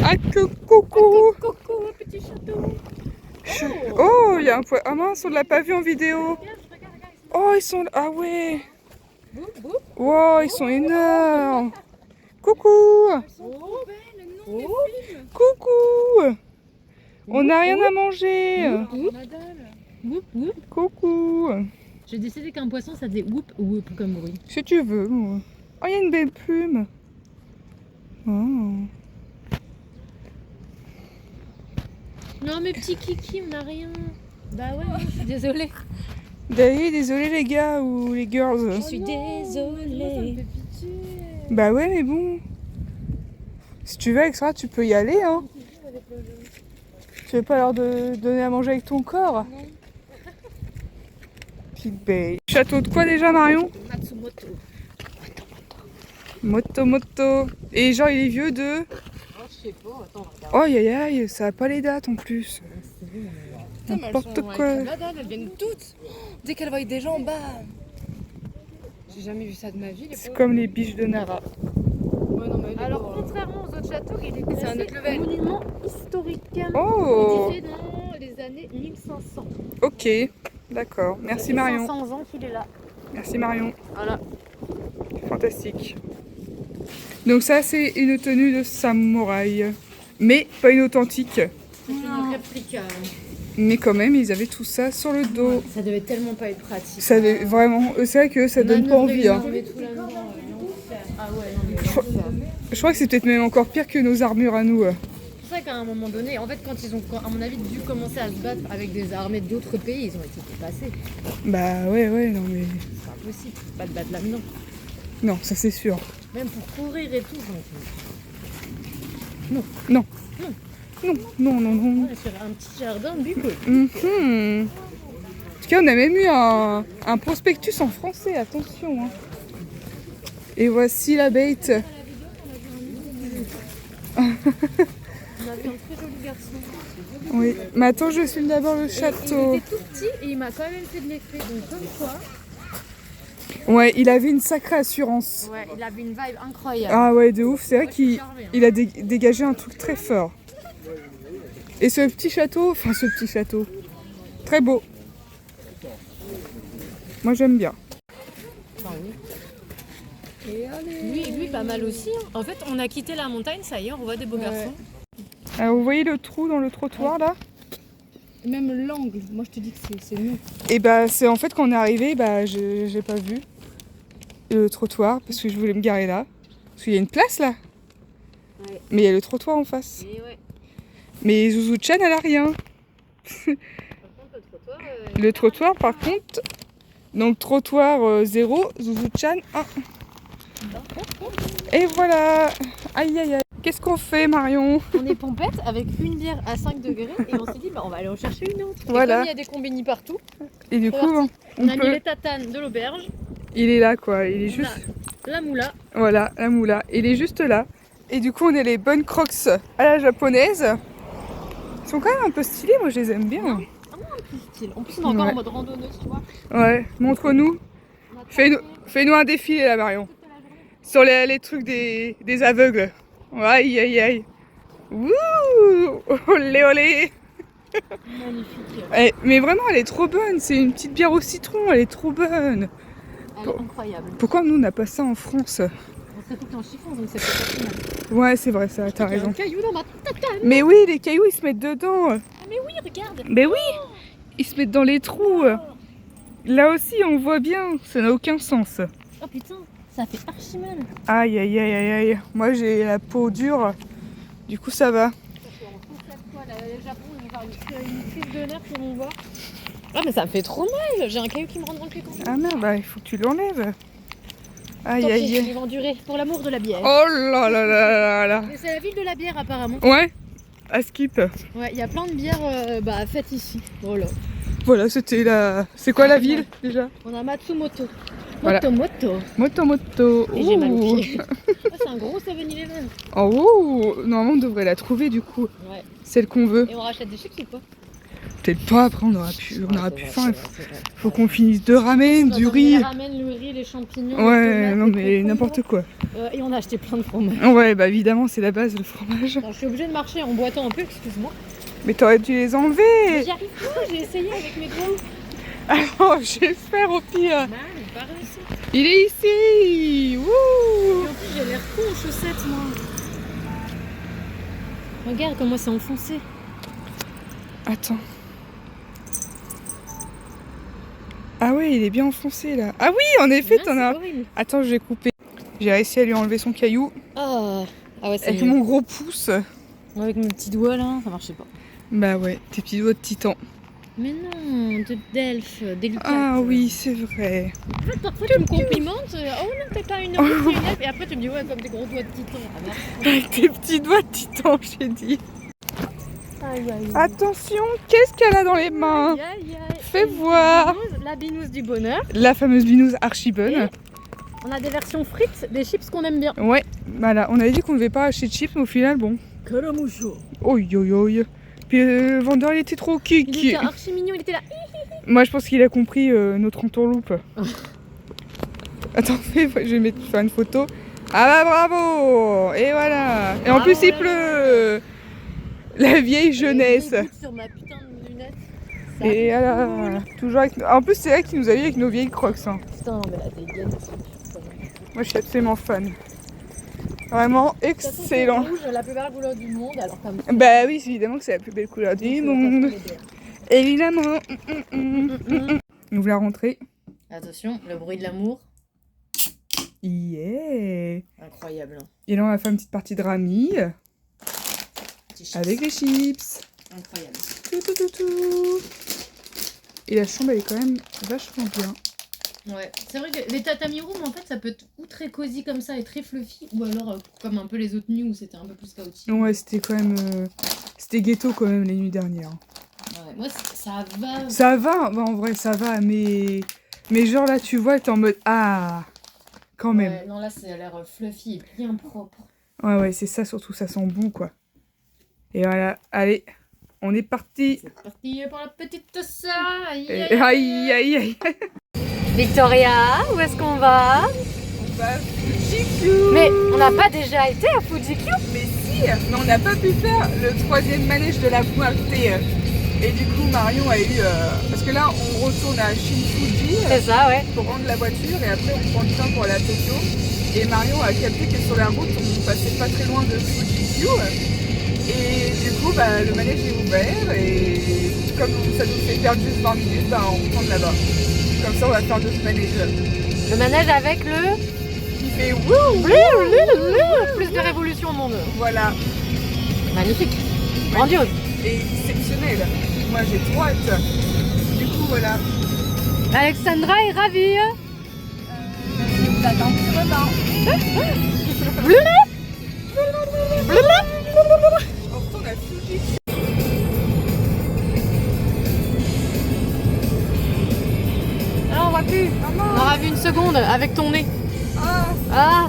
Ah, coucou! Coucou, petit château. Oh, il y a un poisson. Ah mince, on ne l'a pas vu en vidéo. Oh, ils sont... Ah ouais. Wow, ils sont énormes. Coucou. Coucou. On n'a rien à manger. Coucou. J'ai décidé qu'un poisson, ça faisait whoop whoop comme bruit. Si tu veux. Oh, il y a une belle plume. Oh. Non, mes petits kiki, on n'a rien. Bah ouais, je suis désolée. Désolé les gars ou les girls. Je suis désolée. Bah ouais, mais bon. Si tu veux, Alexandra, tu peux y aller, hein. Tu veux pas leur donner à manger avec ton corps? Skip Bay. Château de quoi déjà, Marion? Matsumoto. Moto. Et genre, il est vieux de... Oh, je sais pas, attends, regarde. Oh, aïe, aïe, ça a pas les dates en plus. N'importe quoi. Elles viennent toutes. Dès qu'elles voient des gens, bam. J'ai jamais vu ça de ma vie. C'est comme les biches de Nara. Ouais, non, mais Alors, contrairement aux autres châteaux, il est C'est un classé autre level. monument historique. Oh. Édifié dans les années 1500. Ok, d'accord. Merci Ça fait Marion. 500 ans qu'il est là. Merci Marion. Voilà. Fantastique. Donc ça, c'est une tenue de samouraï. Mais pas une authentique. C'est une réplique. Mais quand même, ils avaient tout ça sur le dos. Ça devait tellement pas être pratique. Ça avait vraiment... C'est vrai que ça donne pas envie. Hein. Ah ouais, non, mais l'enfer. Je crois que c'est peut-être même encore pire que nos armures à nous. C'est pour ça qu'à un moment donné, en fait, quand ils ont, à mon avis, dû commencer à se battre avec des armées d'autres pays, ils ont été dépassés. Bah ouais, non mais... C'est pas possible, pas de battre là-dedans. Non, ça c'est sûr. Même pour courir et tout. Donc... Non. Ouais, sur un petit jardin bucolique. En tout cas, on a même eu un prospectus en français, attention. Hein. Et voici la bête. On a vu un très joli garçon. Oui, mais attends, je filme d'abord le château. Il était tout petit et il m'a quand même fait de l'effet. Donc comme quoi, Ouais, il avait une sacrée assurance. ouais, il avait une vibe incroyable. Ah ouais, de ouf, c'est vrai Ouais, je suis qu'il charmée, hein. il a dégagé un truc très fort. Et ce petit château, très beau. Moi j'aime bien. Enfin, oui. Lui, pas mal aussi. Hein. En fait, on a quitté la montagne, ça y est, on revoit des beaux garçons. Alors vous voyez le trou dans le trottoir là? même l'angle, moi je te dis que c'est mieux. Et bah c'est en fait quand on est arrivé, bah j'ai pas vu le trottoir parce que je voulais me garer là. Parce qu'il y a une place là. Ouais. Mais il y a le trottoir en face. Et ouais. Mais Zouzou-chan elle a rien. Par contre, Le trottoir par contre, donc trottoir 0, Zouzou-chan 1. Et voilà. Aïe aïe aïe. Qu'est-ce qu'on fait Marion? on est pompette avec une bière à 5 degrés et on s'est dit bah, on va aller en chercher une autre. Voilà. Et comme il y a des combini partout, Et du c'est coup parti. on on a mis peut... les tatanes de l'auberge, Il est là quoi, il est on juste... a la moula. Voilà, la moula. Il est juste là. Et du coup on a les bonnes crocs à la japonaise. Ils sont quand même un peu stylés, moi je les aime bien. Style. En plus on est encore Ouais. en mode randonneuse, tu vois. Ouais, montre-nous. On a Fais-nous un défilé là Marion. toute la journée. Sur les trucs des aveugles. Aïe aïe aïe. Wouh, olé olé. Magnifique. Mais vraiment elle est trop bonne. C'est une petite bière au citron, elle est trop bonne. Elle est incroyable. Pourquoi nous on n'a pas ça en France? On serait tout le temps en chiffon, donc c'est pas final. Ouais c'est vrai ça, t'as Il y a un raison. caillou dans ma tatane. Mais oui les cailloux ils se mettent dedans. Ah, mais oui, regarde. Mais oui, ils se mettent dans les trous. Là aussi on voit bien, ça n'a aucun sens. Oh putain, ça fait archi mal. Aïe aïe aïe aïe aïe. Moi j'ai la peau dure, du coup ça va. On fait quoi là, le Japon, ils vont faire une crise de nerfs qui vont voir. Ah mais ça me fait trop mal, j'ai un caillou qui me rentre dans le pied quand même. Ah merde, bah il faut que tu l'enlèves. Aïe Tant pis, aïe ils aïe. vont durer pour l'amour de la bière. Oh là là là là là. Mais c'est la ville de la bière apparemment. Ouais, à skip. Ouais, il y a plein de bières faites ici. Voilà. Voilà, c'était la... C'est quoi la ville déjà? On a Matsumoto. Voilà. Moto. Moto. Et j'ai mal au Ouh. pied. Ah, c'est un gros 7-Eleven. Oh, ouh. Normalement on devrait la trouver du coup. Ouais. Celle qu'on veut. Et on rachète des chips ou pas? Peut-être pas, après on aura plus faim. C'est vrai. Faut qu'on finisse de ramen, du riz. Les ramen, le riz, les champignons. Ouais, les tomates, non les mais concombres. n'importe quoi. Et on a acheté plein de fromage. Ouais, bah évidemment c'est la base le fromage. Alors, je suis obligée de marcher en boitant un peu, excuse-moi. Mais t'aurais dû les enlever. Mais j'y arrive pas, j'ai essayé avec mes doigts. Alors j'espère au pire. Mal, j'ai pas réussi. Il est ici. Et Wouh. en plus, j'ai l'air con aux chaussettes, moi. Regarde comment c'est enfoncé. Attends. Ah ouais, il est bien enfoncé là. Ah oui, en effet, Ah, t'en c'est as. horrible. Attends, je vais couper. J'ai réussi à lui enlever son caillou Ah ouais, c'est avec mieux. mon gros pouce. Avec mes petits doigts là, ça marchait pas. Bah ouais, tes petits doigts de titan. Mais non, d'elfe, délicate. Ah oui, c'est vrai. En fait, parfois tu me complimentes. Oh non, t'es pas une elfe, t'es une elfe. Et après tu me dis ouais, comme des gros doigts de titan. Ah, merci. Avec tes petits doigts de titan, j'ai dit. Aïe aïe aïe. Attention, qu'est-ce qu'elle a dans les mains? Aïe aïe aïe. Fais voir. La binouse du bonheur. La fameuse binouse archi bonne. Et on a des versions frites, des chips qu'on aime bien. Ouais, voilà. On avait dit qu'on ne devait pas acheter de chips, mais au final, bon. Caramucho. Oi, oi, oi. Puis le vendeur, il était trop Il kiki. était archi mignon, il était là. Moi, je pense qu'il a compris notre entourloupe. Attends, je vais faire une photo. Ah bah bravo. Et voilà. Et en Bravo, plus, il la pleut. La vieille jeunesse. Sur ma putain de lunette. Et voilà. Toujours avec... En plus, c'est elle qui nous a vu avec nos vieilles crocs. Hein. Putain, mais la dégaine, c'est Moi, je suis absolument fan. Vraiment excellent. rouge, la plus belle couleur du monde, alors comme ça. Bah oui, évidemment que c'est la plus belle couleur du monde. Évidemment. Nous voilà rentrés. Attention, le bruit de l'amour. Yeah. Incroyable. Hein. Et là, on va faire une petite partie de rami Chips. avec les chips. Incroyable. Tout. Et la chambre, elle est quand même vachement bien. Ouais, c'est vrai que les tatami rooms, en fait, ça peut être ou très cosy comme ça et très fluffy, ou alors comme un peu les autres nuits où c'était un peu plus chaotique. Ouais, c'était quand même... C'était ghetto quand même les nuits dernières. Ouais, moi, ça va. Ça va, bah, en vrai, ça va, mais... Mais genre là, tu vois, t'es en mode... Ah, quand même. Ouais, non, là, ça a l'air fluffy et bien propre. Ouais, c'est ça, surtout, ça sent bon, quoi. Et voilà, allez, on est parti. C'est parti pour la petite sœur. Aïe. Victoria, où est-ce qu'on va? On va à Fujiku. Mais on n'a pas déjà été à Fujiku? Mais si, mais on n'a pas pu faire le 3e manège de la Muerte. Et du coup, Marion a eu... Parce que là, on retourne à Shinfuji C'est ça, ouais. pour rendre la voiture et après, on prend le train pour aller à Tokyo. Et Marion a capté que sur la route, on passait pas très loin de Fujiku. Et du coup, bah, le manège est ouvert et comme ça nous fait perdre juste 20 minutes, bah, on prend de là-bas. Comme ça, on va faire d'autres manèges. Le manège avec le... Qui fait wouh. Plus de révolution au monde. Voilà. Magnifique. Grandiose. Et exceptionnel. Moi, j'ai trop hâte. Du coup, voilà. Alexandra est ravie. Vous attend un petit repas. On retourne à Fuji. Ah, on voit plus. On aura vu une seconde avec ton nez. Ah.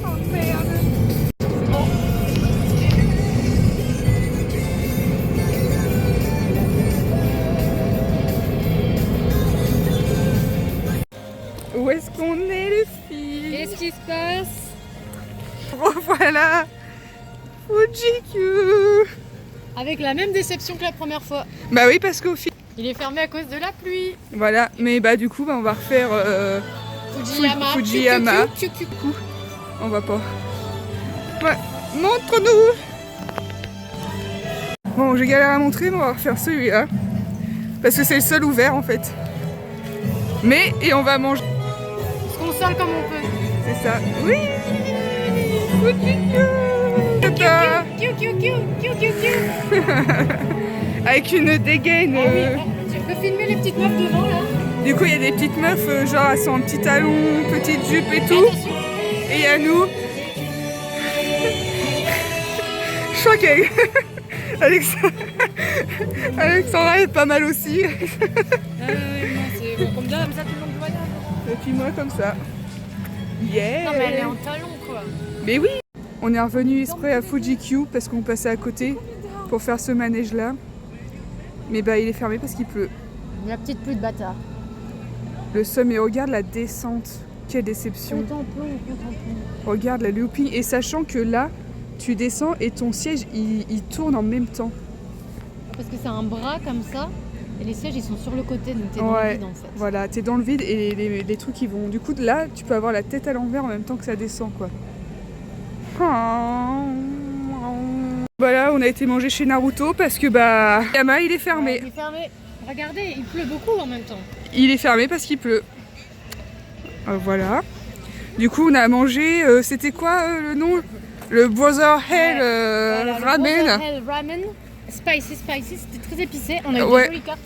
Oh merde. C'est bon. Où est-ce qu'on est, les filles? Qu'est-ce qui se passe? Revoilà Fujiku. Avec la même déception que la première fois. Bah oui, parce qu'au final... Il est fermé à cause de la pluie. Voilà, mais bah du coup, bah, on va refaire... Fujiyama. On va pas. Ouais, montre-nous. Bon, j'ai galéré à montrer, mais on va refaire celui-là. Parce que c'est le seul ouvert en fait. Mais, et on va manger. On se console comme on peut. C'est ça. Oui. Tata. Avec une dégaine. Tu peux filmer les petites meufs devant là? Du coup, il y a des petites meufs, genre elles sont en petits talons, petites jupes et tout. Attention. Et il y a nous. Je crois qu'elle... Alexandra est pas mal aussi. Non, c'est comme ça tout le long du voyage. Et puis moi comme ça. Yeah. Non mais elle est en talon quoi. Mais oui. On est revenu exprès à Fujiku parce qu'on passait à côté pour faire ce manège là. Mais bah il est fermé parce qu'il pleut. La petite pluie de bâtard. Le somme et regarde la descente. Quelle déception. Contemplons. Regarde la looping et sachant que là tu descends et ton siège il tourne en même temps. Parce que c'est un bras comme ça et les sièges ils sont sur le côté donc t'es dans le vide en fait. Voilà, t'es dans le vide et les trucs ils vont. Du coup là tu peux avoir la tête à l'envers en même temps que ça descend quoi. Voilà, on a été manger chez Naruto parce que bah Yama il est fermé. Ouais, il est fermé. Regardez, il pleut beaucoup en même temps. Il est fermé parce qu'il pleut. Voilà. Du coup on a mangé, c'était quoi le nom? Le Brother Hell voilà, Ramen. Le Brother Hell Ramen. Spicy, c'était très épicé. On a eu Ouais. des jolies cartes.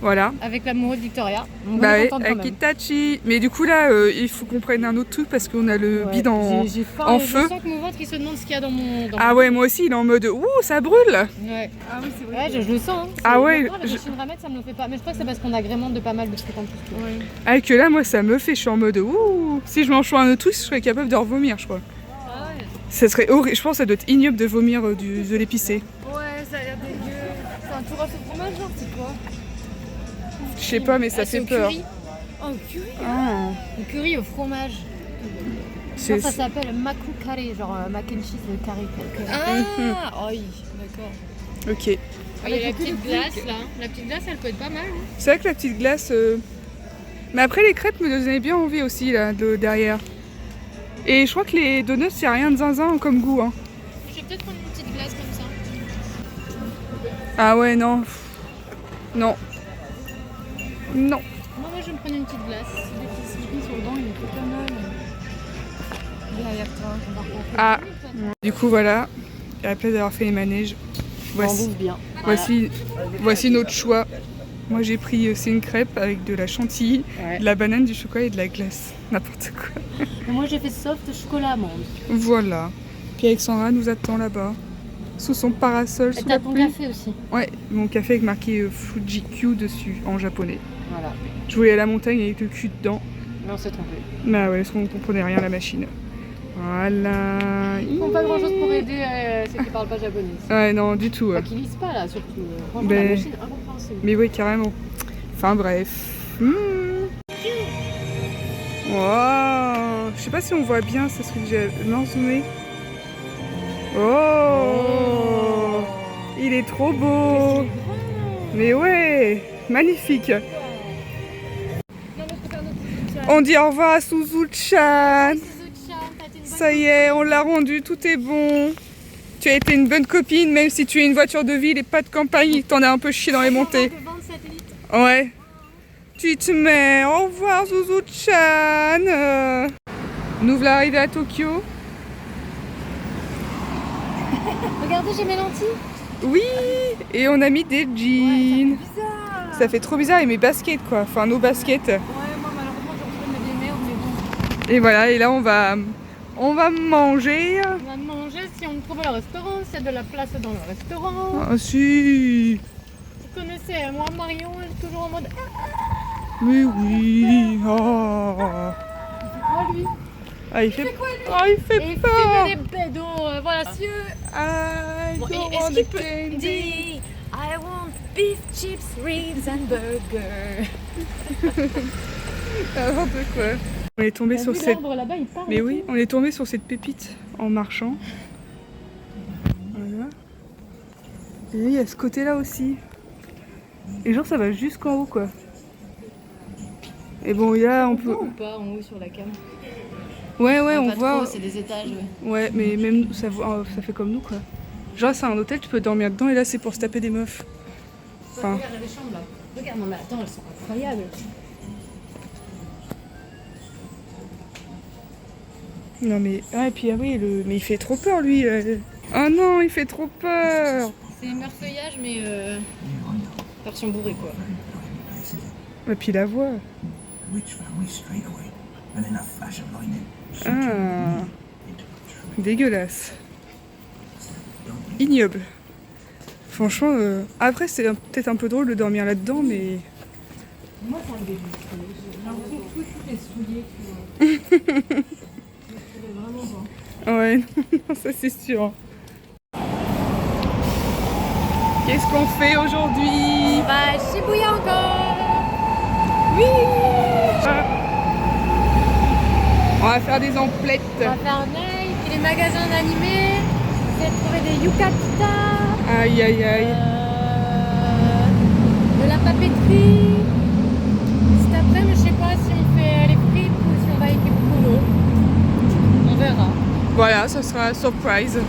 Voilà. Avec l'amoureux de Victoria. Donc, Bah on est ouais, contente quand avec même. Itachi. Mais du coup là, il faut qu'on prenne un autre truc parce qu'on a le Ouais, bide en, j'ai faim en et feu. Je sens que mon ventre il se demande ce qu'il y a dans mon. Ah ouais, moi aussi, il est en mode ouh, ça brûle. Ouais. Ah oui, c'est vrai. Ouais, je le sens. Hein. Ah ouais, Avec le Shinramet, ça me le fait pas. Mais je crois que c'est parce qu'on agrémente de pas mal de trucs en plus. Ouais. Ah que là, moi, ça me fait. Je suis en mode ouh. Si je mange un autre truc, je serais capable de revomir, je crois. Ah ouais. Ça serait horrible. Je pense que ça doit être ignoble de vomir de l'épicé. Ouais, ça a l'air dégueu. C'est un tour à ce fromage, genre, c'est quoi? Je sais pas, mais ça fait au peur. Curry. Oh, curry. Ah, Le curry au fromage. c'est- Non, ça s'appelle maku curry, genre mac and cheese de curry. Ah, oui, d'accord. Ok. Il y a la petite glace là. La petite glace, elle peut être pas mal. Hein. C'est vrai que la petite glace. Mais après, les crêpes me donnaient bien envie aussi, là, derrière. Et je crois que les donuts, il n'y a rien de zinzin comme goût. Hein. Je vais peut-être prendre une petite glace comme ça. Ah ouais, non. Non. Non. Moi, je vais me prendre une petite glace. Si je pisse sur le banc, il est pas mal. Derrière toi. Ah. Du coup, voilà. À la place d'avoir fait les manèges, voici, bien. voici notre choix. Moi, j'ai pris, c'est une crêpe avec de la chantilly, Ouais. de la banane, du chocolat et de la glace. N'importe quoi. Et moi, j'ai fait soft chocolat amande. Voilà. Puis Alexandra nous attend là-bas, sous son parasol, Et sous t'as la ton pluie. café aussi. Ouais, mon café avec marqué Fuji-Q dessus, en japonais. Voilà. Je voulais à la montagne avec le cul dedans. Mais on s'est trompé. Bah ouais, parce qu'on comprenait rien à la machine. Voilà. Ils font pas grand chose pour aider ceux qui parlent pas japonais. Ouais, non, du tout. Enfin, qui lisent pas là, surtout. Franchement, Ben- la machine incompréhensible. Mais oui, carrément. Enfin bref. Wow. Je sais pas si on voit bien, c'est ce que j'ai zoomé. Oh, il est trop beau. Mais ouais, magnifique. On dit au revoir à Suzu-chan. Ça y est, on l'a rendu, tout est bon. Tu as été une bonne copine, même si tu es une voiture de ville et pas de campagne, t'en as un peu chié dans les montées. Ouais. Tu te mets. Au revoir, Suzu-chan. Nous voilà arrivés à Tokyo. Regardez, j'ai mes lentilles. Oui. Et on a mis des jeans. Bizarre. Ça fait trop bizarre et mes baskets quoi. Enfin nos baskets. Ouais, moi malheureusement j'ai retrouvé des merdes, mais bon. Et voilà. Et là on va manger. On va manger si on trouve le restaurant, s'il y a de la place dans le restaurant. Ah si. Vous connaissez, moi Marion, elle est toujours en mode Mais oui. Oh. ah lui. Ah il fait quoi lui? Ah il fait Et peur. fumer des bédos, voilà. Ah, Bon, don't est-ce want qu'il the peut candy. dire I want beef, chips, ribs and burger. N'importe quoi. On est tombé sur cette. L'arbre là-bas, il parle. Mais oui, on est tombé sur cette pépite en marchant. Voilà. Et il y a ce côté-là aussi. Et genre ça va jusqu'en haut quoi. Et bon là on peut. ou pas en haut sur la cam? Ouais on pas voit. trop, c'est des étages. Ouais. Ouais mais même nous, ça fait comme nous quoi. Genre c'est un hôtel, tu peux dormir dedans et là c'est pour se taper des meufs. Enfin. Regarde les chambres là. Regarde, non mais attends, elles sont incroyables. Non mais. Ah et puis ah oui mais il fait trop peur lui. Ah non il fait trop peur. C'est Meurfeuillage mais version bourrée quoi. Et puis la voix. Ah. Dégueulasse. Ignoble. Franchement, après c'est peut-être un peu drôle de dormir là-dedans, mais... Moi ça me dégoûte. J'ai l'impression que tout est souillé. Tu vois. Je vraiment pas. Ouais, ça c'est sûr. Qu'est-ce qu'on fait aujourd'hui? Bah Shibuya encore. Oui. On va faire des emplettes. On va faire un œil, puis les magasins d'animés. Essayer de trouver des yukata. Aïe aïe aïe. De la papeterie. Cet après-midi, je sais pas si on fait les fripes ou si on va à Ikebukuro. On verra. Voilà, ça sera un surprise.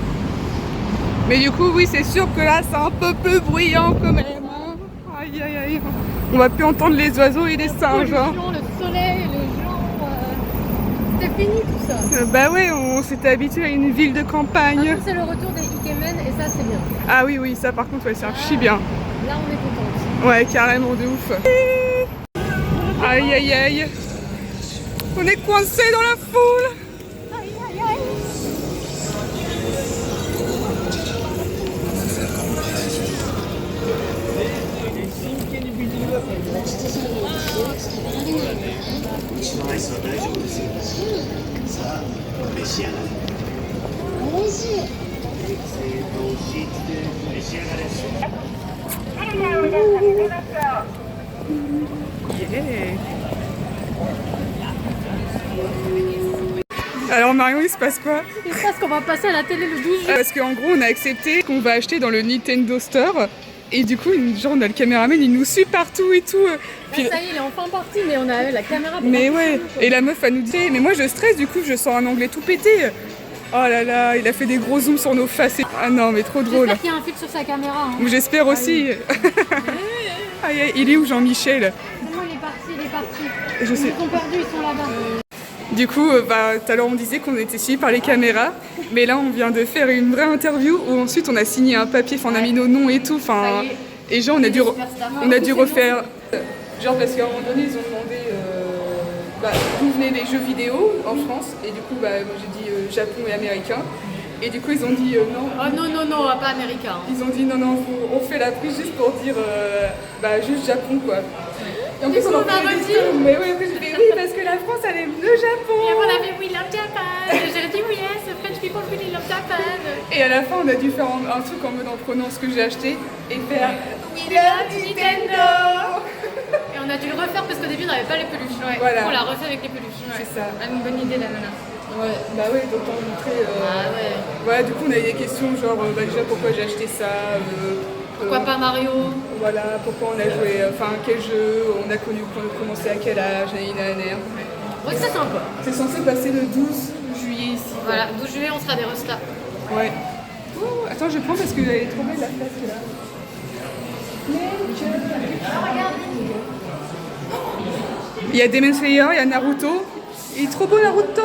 Mais du coup, oui, c'est sûr que là, c'est un peu plus bruyant quand même. Hein. Aïe aïe aïe. On va plus entendre les oiseaux et les singes. Hein. Le soleil, les gens. C'était fini tout ça. Bah ouais, on s'était habitué à une ville de Par campagne. contre, c'est le retour des Ikemen et ça, c'est bien. Ah oui, ça par contre, ouais, c'est archi bien. Là, on est contente. Ouais, carrément de ouf. Aïe aïe aïe. On est coincé dans la foule. Aïe aïe aïe. Alors Marion, il se passe quoi? Il se passe qu'on va passer à la télé le 12 juillet. Parce qu'en gros, on a accepté qu'on va acheter dans le Nintendo Store. Et du coup, genre, on a le caméraman, il nous suit partout et tout. Puis... Ça y est, il est enfin parti, mais on a la caméra pour mais ouais, et la meuf, elle nous dit, mais moi je stresse, du coup, je sors un anglais tout pété. Oh là là, il a fait des gros zooms sur nos faces. Ah non, mais trop drôle. J'espère qu'il y a un filtre sur sa caméra. Hein. J'espère aussi. Aïe, aïe, il est où Jean-Michel? Comment il est parti, il est parti. Je sais. Ils sont perdus, ils sont là-bas. Du coup, tout à l'heure on disait qu'on était suivis par les caméras, mais là on vient de faire une vraie interview où ensuite on a signé un papier, on a mis nos noms et tout, enfin, et genre on a dû refaire, genre parce qu'à un moment donné ils ont demandé d'où venaient les jeux vidéo en France, et du coup moi j'ai dit Japon et américain, et du coup ils ont dit non. Oh non, pas américain. Ils ont dit non, on fait la prise juste pour dire juste Japon quoi. Et en plus on a dit, mais oui, parce que la France elle aime le Japon. Et on avait We Love Japan. J'ai dit oui, yes, French people really love Japan. Et à la fin on a dû faire un truc en mode en prenant ce que j'ai acheté et faire We love Nintendo. Et on a dû le refaire parce qu'au début on n'avait pas les peluches. Ouais. Voilà. On l'a refait avec les peluches. Ouais. C'est ça. Elle a une bonne idée la nana. Ouais, bah ouais, donc on montrait. Ah ouais. Voilà, du coup on a eu des questions genre déjà pourquoi j'ai acheté ça. Pourquoi pas Mario? Voilà, pourquoi on a joué, enfin quel jeu, on a commencé à quel âge, Ouais, c'est sympa. C'est censé passer le 12 juillet ici. Voilà, 12 juillet on sera des restas. Ouais. Oh, attends, je prends parce qu'elle est trop belle la place là. Il y a Demon Slayer, il y a Naruto. Il est trop beau Naruto.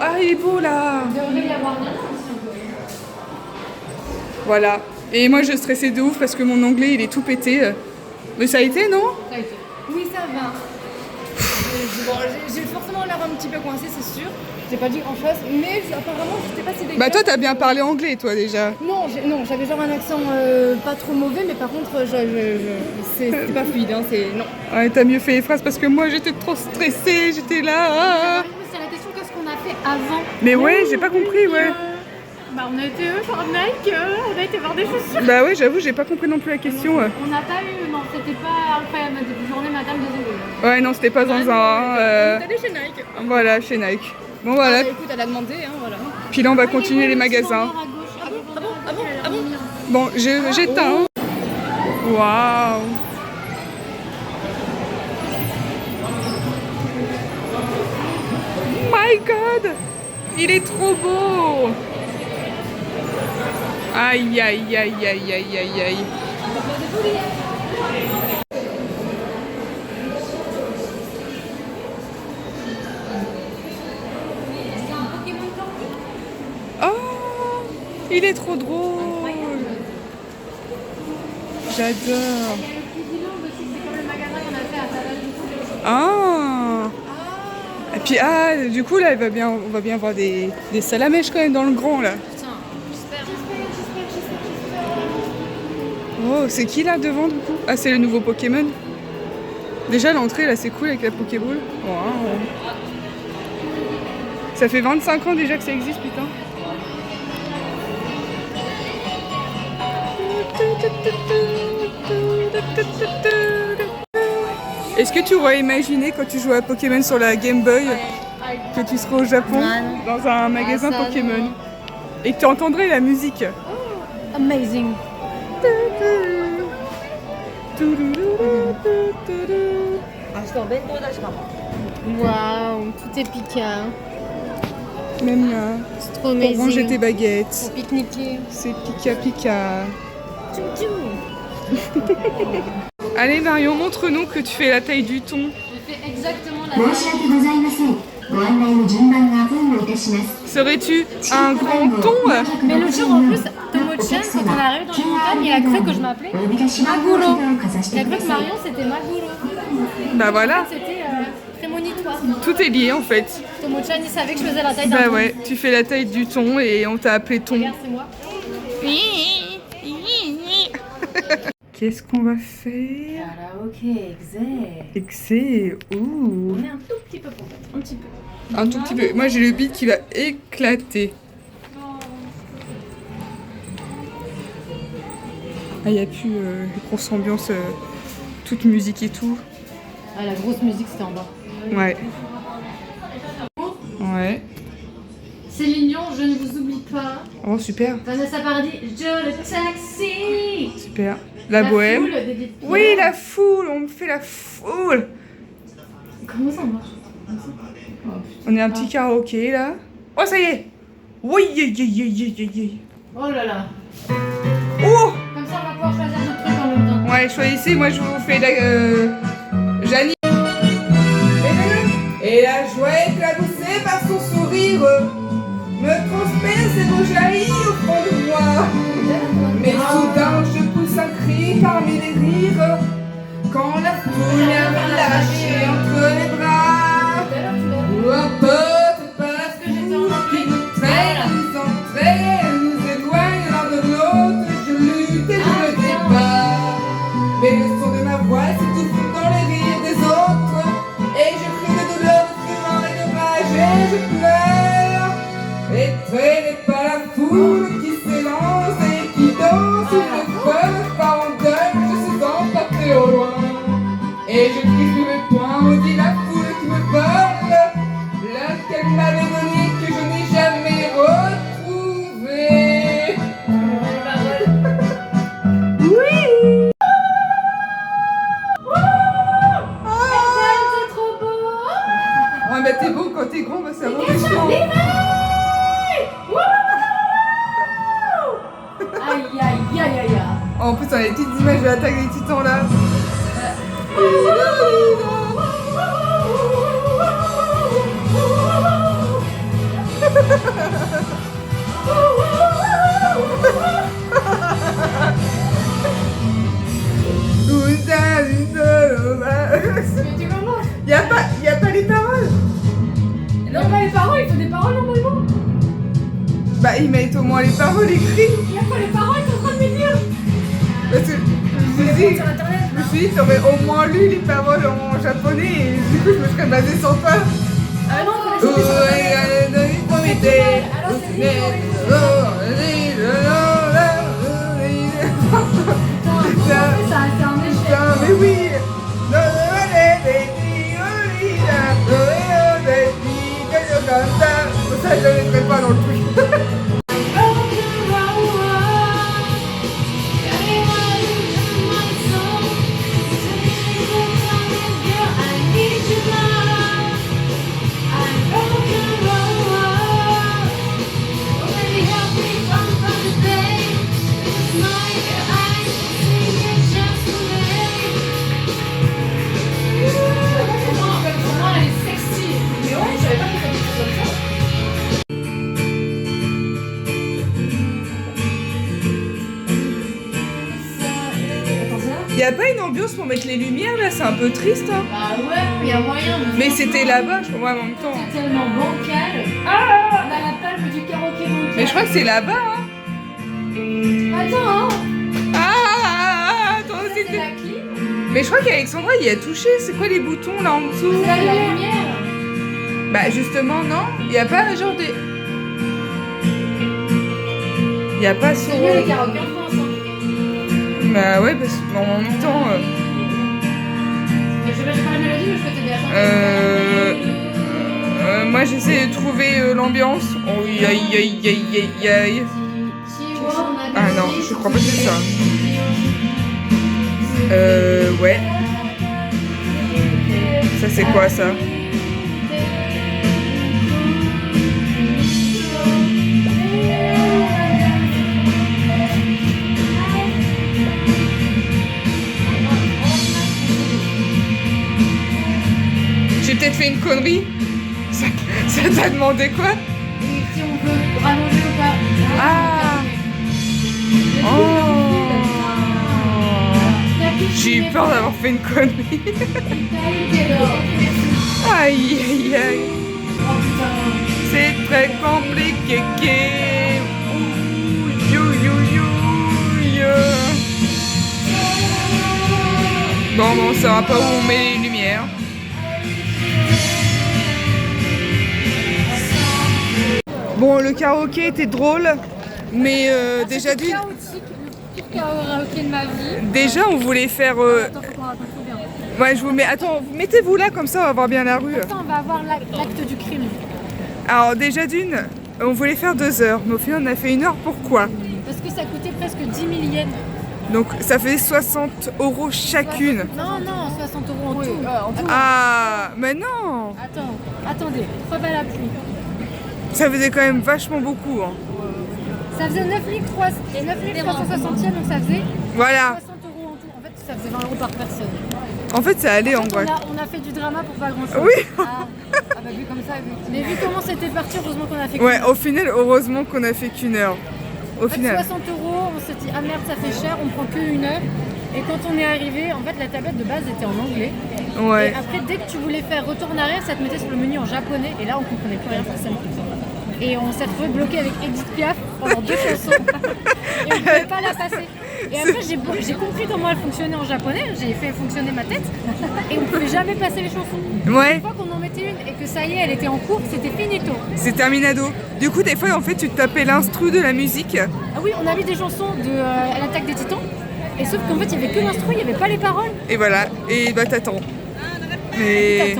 Ah, il est beau là. Il devrait y avoir bien aussi un peu. Voilà. Et moi je stressais de ouf parce que mon anglais il est tout pété. Mais ça a été, non? Ça a été. Oui, ça va. J'ai forcément l'air un petit peu coincée, c'est sûr. J'ai pas dit grand chose, mais apparemment j'étais pas si dégueulasse. Bah toi t'as bien parlé anglais toi déjà. Non, j'avais genre un accent pas trop mauvais, mais par contre c'était pas fluide, hein, non. Ouais, t'as mieux fait les phrases parce que moi j'étais trop stressée, j'étais là. C'est la question qu'est-ce qu'on a fait avant. Mais ouais, j'ai pas compris, ouais. On a été voir Nike, on a été voir des chaussures. Bah ouais, j'avoue, j'ai pas compris non plus la question. On n'a pas eu, non, c'était pas incroyable, début de journée, madame, désolée. Ouais, non, c'était pas zinzin. On est allé chez Nike. Voilà, chez Nike. Bon, voilà. Bah, écoute, elle a demandé, hein, voilà. Puis là, on va continuer les magasins. Ah bon. Bon, j'éteins. Waouh. My God, il est trop beau. Aïe, aïe, aïe, aïe, aïe, aïe, aïe. Oh, il est trop drôle. J'adore. Ah. Et puis du coup là, on va bien voir des salamèches quand même dans le grand là. Oh, c'est qui là devant du coup? Ah, c'est le nouveau Pokémon. Déjà l'entrée là, c'est cool avec la Pokéball. Wow. Ça fait 25 ans déjà que ça existe, putain. Est-ce que tu aurais imaginé quand tu jouais à Pokémon sur la Game Boy que tu serais au Japon dans un magasin Pokémon et que tu entendrais la musique? Amazing. Waouh, tout est Pika. Même là, C'est trop pour amazing. manger tes baguettes. Pour pique-niquer. C'est Pika Pika. Tchou tchou. Allez Marion, montre-nous que tu fais la taille du thon. Je fais exactement la taille. Serais-tu un grand thon? Mais le jour en plus, Tomori Mo-chan, quand on est arrivé dans les montagnes, il a cru que je m'appelais Maguro. Il a cru que Marion c'était Maguro. Bah voilà, C'était prémonitoire. tout est lié en fait. Mo-chan, il savait que je faisais la taille d'un Bah thon. ouais, tu fais la taille du thon et on t'a appelé thon. Regarde, c'est moi. Qu'est-ce qu'on va faire? Karaoké, exé. Excès, ouh. On est un tout petit peu pour un petit peu. Un tout petit peu. Moi j'ai le beat qui va éclater. Ah, il n'y a plus grosse ambiance, toute musique et tout. Ah, la grosse musique c'était en bas. Ouais. Ouais. Céline Dion, je ne vous oublie pas. Oh super, Vanessa Paradis, Joe le taxi. super. La bohème. Foule d'Edith Piaf. Oui, la foule, on me fait la foule. Comment ça marche? On est un petit karaoké là. Oh ça y est. Oui, Oh là là. Oh. Comme ça on va pouvoir choisir notre truc en même temps. Ouais, choisissez, moi je vous fais la... Janie. Et la joie éclaboussée par son sourire me transperce et rejaillit au fond de moi. Mais soudain je pousse un cri parmi les rires quand la foule vient me lâcher entre les bras. Ou un pote pas qui nous traîne, nous entraîne, nous éloigne l'un de l'autre. Je lutte et je me débat. Mais le son de ma voix s'étouffe dans les rires des autres. Et je crie de douleur, de fureur et de rage et je pleure. Et traînez pas la foule qui s'élance et qui danse. Je peux pas en deuil, je suis emporté au loin. Et je crie sous mes poings, maudit la foule qui me vole. L'un qu'elle m'avait donné que je n'ai jamais retrouvé. Oui. C'est trop beau. Ouais, bah t'es beau quand t'es grand, bah ça va méchant. Aïe aïe aïe aïe aïe. En plus, on a les petites images de l'attaque des titans là. Y a pas les paroles. Non, pas les paroles, il faut des paroles normalement. Bah, ils mettent au moins les paroles écrites. Il y a pas les paroles, t'es en train de me dire. Parce que je me suis dit, t'aurais au moins lu les paroles en japonais et du coup, je me serais basée sur toi. Ah non, faut les chanter sur ça, c'est un échec. Mais oui. Ça, je ne mettrai pas dans le truc. Y a pas une ambiance pour mettre les lumières là, c'est un peu triste hein. Bah ouais, il y a moyen de... Mais c'était là-bas, je crois, en même temps. C'est tellement bancal. On a la palme du karaoké bancal. Mais je crois que c'est là-bas hein. Attends, hein. Attends, C'est la clim. Mais je crois qu'Alexandra y a touché, c'est quoi les boutons là en dessous? C'est la lumière. Bah justement non, y a pas genre des... Y a pas sur... C'est mieux les karaokés en France. Hein. Bah ouais, parce qu'en même temps... Je sais pas la mélodie, mais je peux t'aider à chanter. moi j'essaie de trouver l'ambiance. Oh aïe aïe aïe aïe aïe. Ah non, je crois pas que c'est ça. Ouais. Ça c'est quoi ça? J'ai peut-être fait une connerie. Ça t'a demandé quoi? Et si on veut rallonger ou pas. Ah. J'ai eu peur d'avoir fait une connerie. Aïe aïe aïe. C'est très compliqué. Ouh, you, you, you, you. Bon, on saura pas où on met les lumières. Bon, le karaoké était drôle, mais déjà d'une. Le pire karaoké de ma vie. Déjà, on voulait faire. Attends, faut qu'on raconte bien. Ouais, je vous mets. Attends, mettez-vous là comme ça, on va voir bien la rue. Attends, on va voir l'acte du crime. Alors, déjà d'une, on voulait faire 2 heures, mais au final, on a fait 1 heure. Pourquoi? Parce que ça coûtait presque 10 000 yens. Donc, ça fait 60 € chacune. Non, 60 € en tout. Ah, mais non! Attendez, preuve à l'appui. Ça faisait quand même vachement beaucoup. Hein. Ça faisait 9 litres 360 yens, donc ça faisait Voilà. 60 € en tout. En fait, ça faisait 20 € par personne. En fait, ça allait en vrai. On a fait du drama pour pas grand chose. Oui. Bah vu comme ça, mais vu comment c'était parti, heureusement qu'on a fait Ouais, au final, heureusement qu'on a fait qu'1 heure. Au final. 60 €, on s'est dit ah merde, ça fait cher, on prend que 1 heure. Et quand on est arrivé, en fait, la tablette de base était en anglais. Ouais. Et après, dès que tu voulais faire retour en arrière, ça te mettait sur le menu en japonais. Et là, on comprenait plus rien forcément. Et on s'est retrouvé bloqué avec Edith Piaf pendant 2 chansons. Et on ne pouvait pas la passer. Et après, j'ai compris comment elle fonctionnait en japonais. J'ai fait fonctionner ma tête. Et on ne pouvait jamais passer les chansons. Ouais. Une fois qu'on en mettait une et que ça y est, elle était en cours, c'était finito. C'est terminado. Du coup, des fois, en fait, tu te tapais l'instru de la musique. Ah oui, on a mis des chansons de l'attaque des titans. Et sauf qu'en fait, il n'y avait que l'instru, il n'y avait pas les paroles. Et voilà. Et bah, t'attends. Et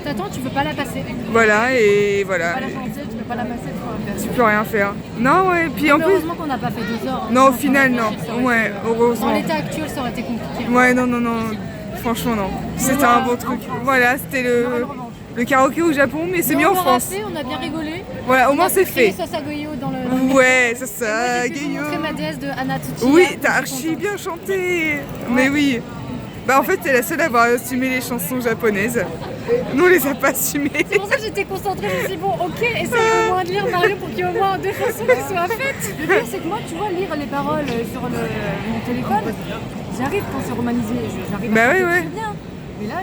T'attends, tu peux pas la passer. voilà, et voilà. Tu peux pas la chanter, tu peux pas la passer. Tu peux rien faire. Non, ouais. Puis en plus. Heureusement qu'on n'a pas fait 2 heures. Non, au final, non. Ouais, Dans heureusement. l'état actuel, ça aurait été compliqué. Ouais, non. Franchement, non. C'était un beau truc. Voilà, c'était le karaoké au Japon, mais c'est mieux en France. On a bien rigolé. Voilà, au moins c'est fait. Sasagoyo dans le. Ouais, c'est ça, J'ai montré ma déesse de Anatuchi. Oui, t'as archi bien chanté. Mais oui. Bah en fait, t'es la seule à avoir assumé les chansons japonaises. Nous, on les a pas assumées. C'est pour ça que j'étais concentrée. Je me suis dit, bon, ok, essaye au moins de lire Mario pour qu'il y ait au moins 2 chansons qui soient faites. Le pire, c'est que moi, tu vois, lire les paroles sur mon téléphone, j'arrive quand c'est romanisé. J'arrive Bah à ouais. très bien. Mais là,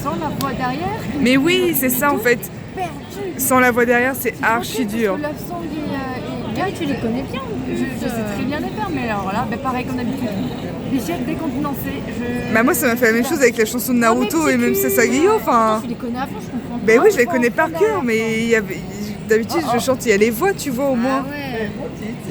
sans la voix derrière. Mais oui, c'est ça en fait. Perdu. Sans la voix derrière, c'est archi dur. Love Song et Guy, tu les connais bien. Je sais très bien les faire, mais alors là, pareil comme d'habitude. Bichette décontenancée. Bah moi, ça m'a fait la même chose avec la chanson de Naruto et même Sasageyo. Enfin. Tu les connais à fond, je comprends. Ben oui, je les connais par cœur, mais d'habitude, je chante, il y a les voix, tu vois, au moins. Ah ouais.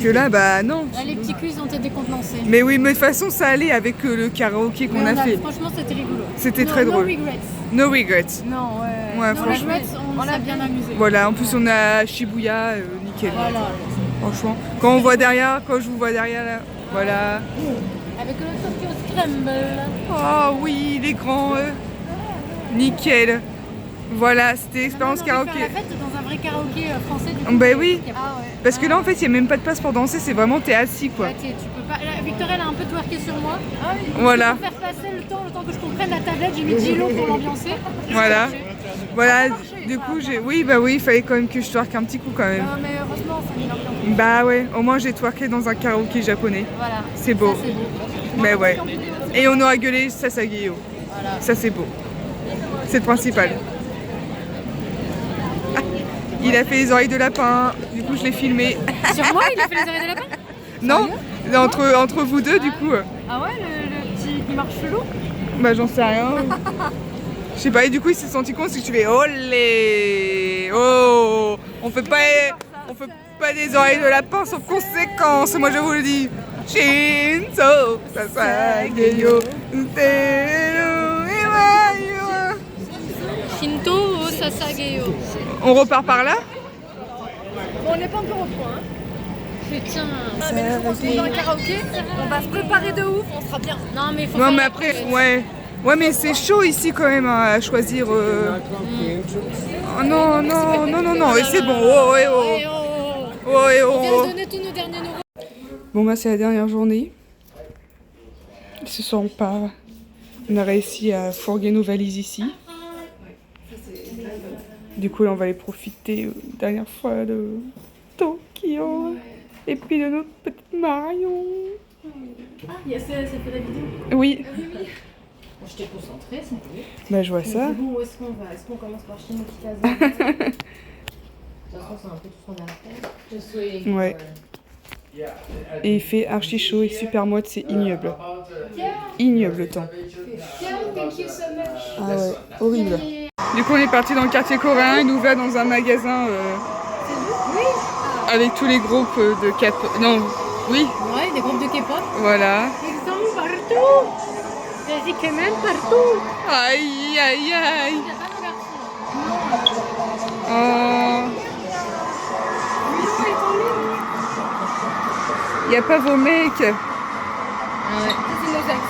Que là, bah non. Là, les petits culs ont été décontenancés. Mais oui, mais de toute façon, ça allait avec le karaoké qu'on a fait. Franchement, c'était rigolo. C'était très drôle. No regrets. No regrets. Non, ouais. Ouais, No franchement. regrets, on a bien amusé. Voilà, en plus, on a Shibuya, nickel. Voilà. Franchement. Quand on voit derrière, quand je vous vois derrière, là, voilà. Avec le Tokyo Scramble. Oh oui, les grands. Nickel. Voilà, c'était l'expérience karaoké. On va faire la fête dans un vrai karaoké français. Du coup, Bah oui. Ah ouais. Parce que là, en fait, il n'y a même pas de place pour danser, c'est vraiment t'es assis, quoi. Ouais, tu peux pas. Là, Victoria, elle a un peu twerké sur moi. Ah oui. Voilà. Pour faire passer le temps que je comprenne la tablette, j'ai mis Gilo pour l'ambiancer. Voilà. Voilà, du coup, oui, il fallait quand même que je twerk un petit coup quand même. Non, mais heureusement, ça met l'ambiance. Bah ouais, au moins j'ai twerké dans un karaoké japonais. Voilà. C'est beau. Ça, c'est beau. Mais ouais. Et on aura gueulé Sasageyo. Voilà. Ça, c'est beau. C'est le principal. Ah, il a fait les oreilles de lapin, du coup, je l'ai filmé. Sur moi, il a fait les oreilles de lapin? Non, entre vous deux, du coup. Ah ouais, le petit qui marche chelou? Bah, j'en sais rien. Je sais pas, et du coup, il s'est senti con, c'est que tu fais olé. Oh, on fait pas des oreilles de lapin sans conséquence, moi je vous le dis. Shinzo, Sasageyo, Shinto Sasageyo. On repart par là? On n'est pas encore au point. Putain. Mais le jour où on se trouve dans un karaoké, on va se préparer de ouf, on sera bien. Non, mais faut Non, faire mais la après, prochaine. ouais. Ouais, mais c'est chaud ici quand même hein, à choisir. Oh, non, et c'est bon. Oh, Eh oh. oh. Oh, et On vient oh. de donner tous nos derniers nouveaux. Bon, bah, c'est la dernière journée. Ce soir, on part. On a réussi à fourguer nos valises ici. Du coup, là, on va aller profiter une dernière fois de Tokyo. Et puis de notre petite Marion. ça fait la vidéo. Oui. Ah oui, oui. Bon, je t'ai concentrée, ça y est. Bah je vois ça. Bon, où est-ce qu'on va? Est-ce qu'on commence par chez Mokitaza? De toute façon, c'est un peu tout ce qu'on a à faire. Ouais. Et il fait archi chaud et super moite, c'est ignoble. Ignoble le temps. Ah ouais, horrible. Du coup on est parti dans le quartier coréen, il nous va dans un magasin avec tous les groupes de K-pop. Non, oui. Ouais, des groupes de K-pop. Voilà. Ils sont partout. Vas-y, quand même partout. Aïe aïe aïe. Il n'y a pas de garçon. Oh. Il n'y a pas vos mecs. Ah ouais. C'est nos ex.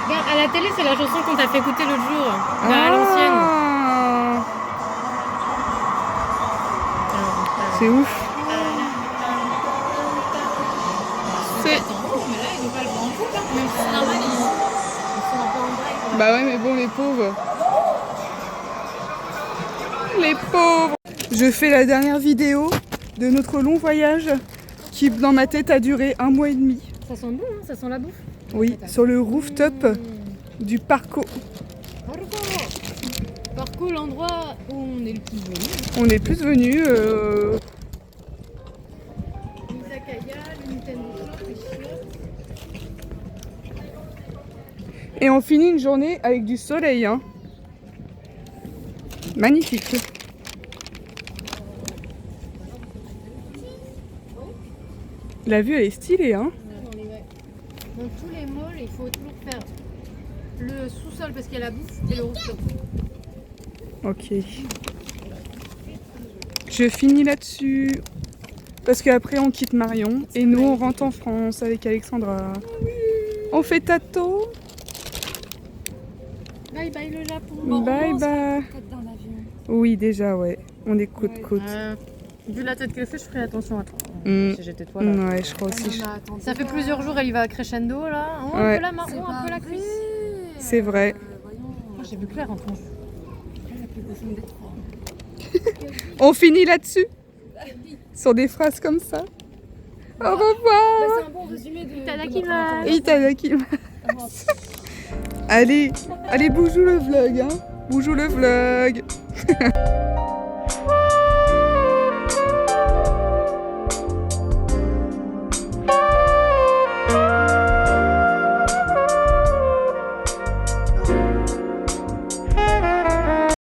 Regarde, à la télé, c'est la chanson qu'on t'a fait écouter l'autre jour. À l'ancienne. C'est ouf. C'est... Mais là, ils n'ont pas le grand coup, même si c'est normal, ils sont un peu en break. Bah ouais, mais bon, les pauvres. Les pauvres. Je fais la dernière vidéo de notre long voyage qui, dans ma tête, a duré 1 mois et demi. Ça sent bon, hein, ça sent la bouffe. Oui, sur le rooftop du Parco. Parco, l'endroit où on est le plus venu. On est plus venus. L'Izakaya, le Nintendo Shop, les chiottes. Et on finit une journée avec du soleil. Hein. Magnifique. La vue, elle est stylée. Hein. Dans tous les malls, il faut toujours faire le sous-sol parce qu'il y a la bouffe et le rooftop. Ok. Je finis là-dessus. Parce qu'après, on quitte Marion. Et nous, on rentre en France avec Alexandra. On fait tato. Bye bye le Japon. Bye bye. Dans l'avion. Oui, déjà, ouais. On est côte-côte. Vu la tête que fait, je ferai attention à toi. Si j'étais toi là. Ouais, je crois aussi. Ça fait plusieurs jours, elle y va crescendo là. Oh, Ouais. un peu la main, oh, un peu la cuisse. C'est vrai. Oh, j'ai vu clair en tout. On finit là-dessus. Sur des phrases comme ça. Au revoir. C'est un bon résumé de. Itadakimasu. Itadakimasu. Allez, allez, bougou le vlog, hein. Bougou le vlog.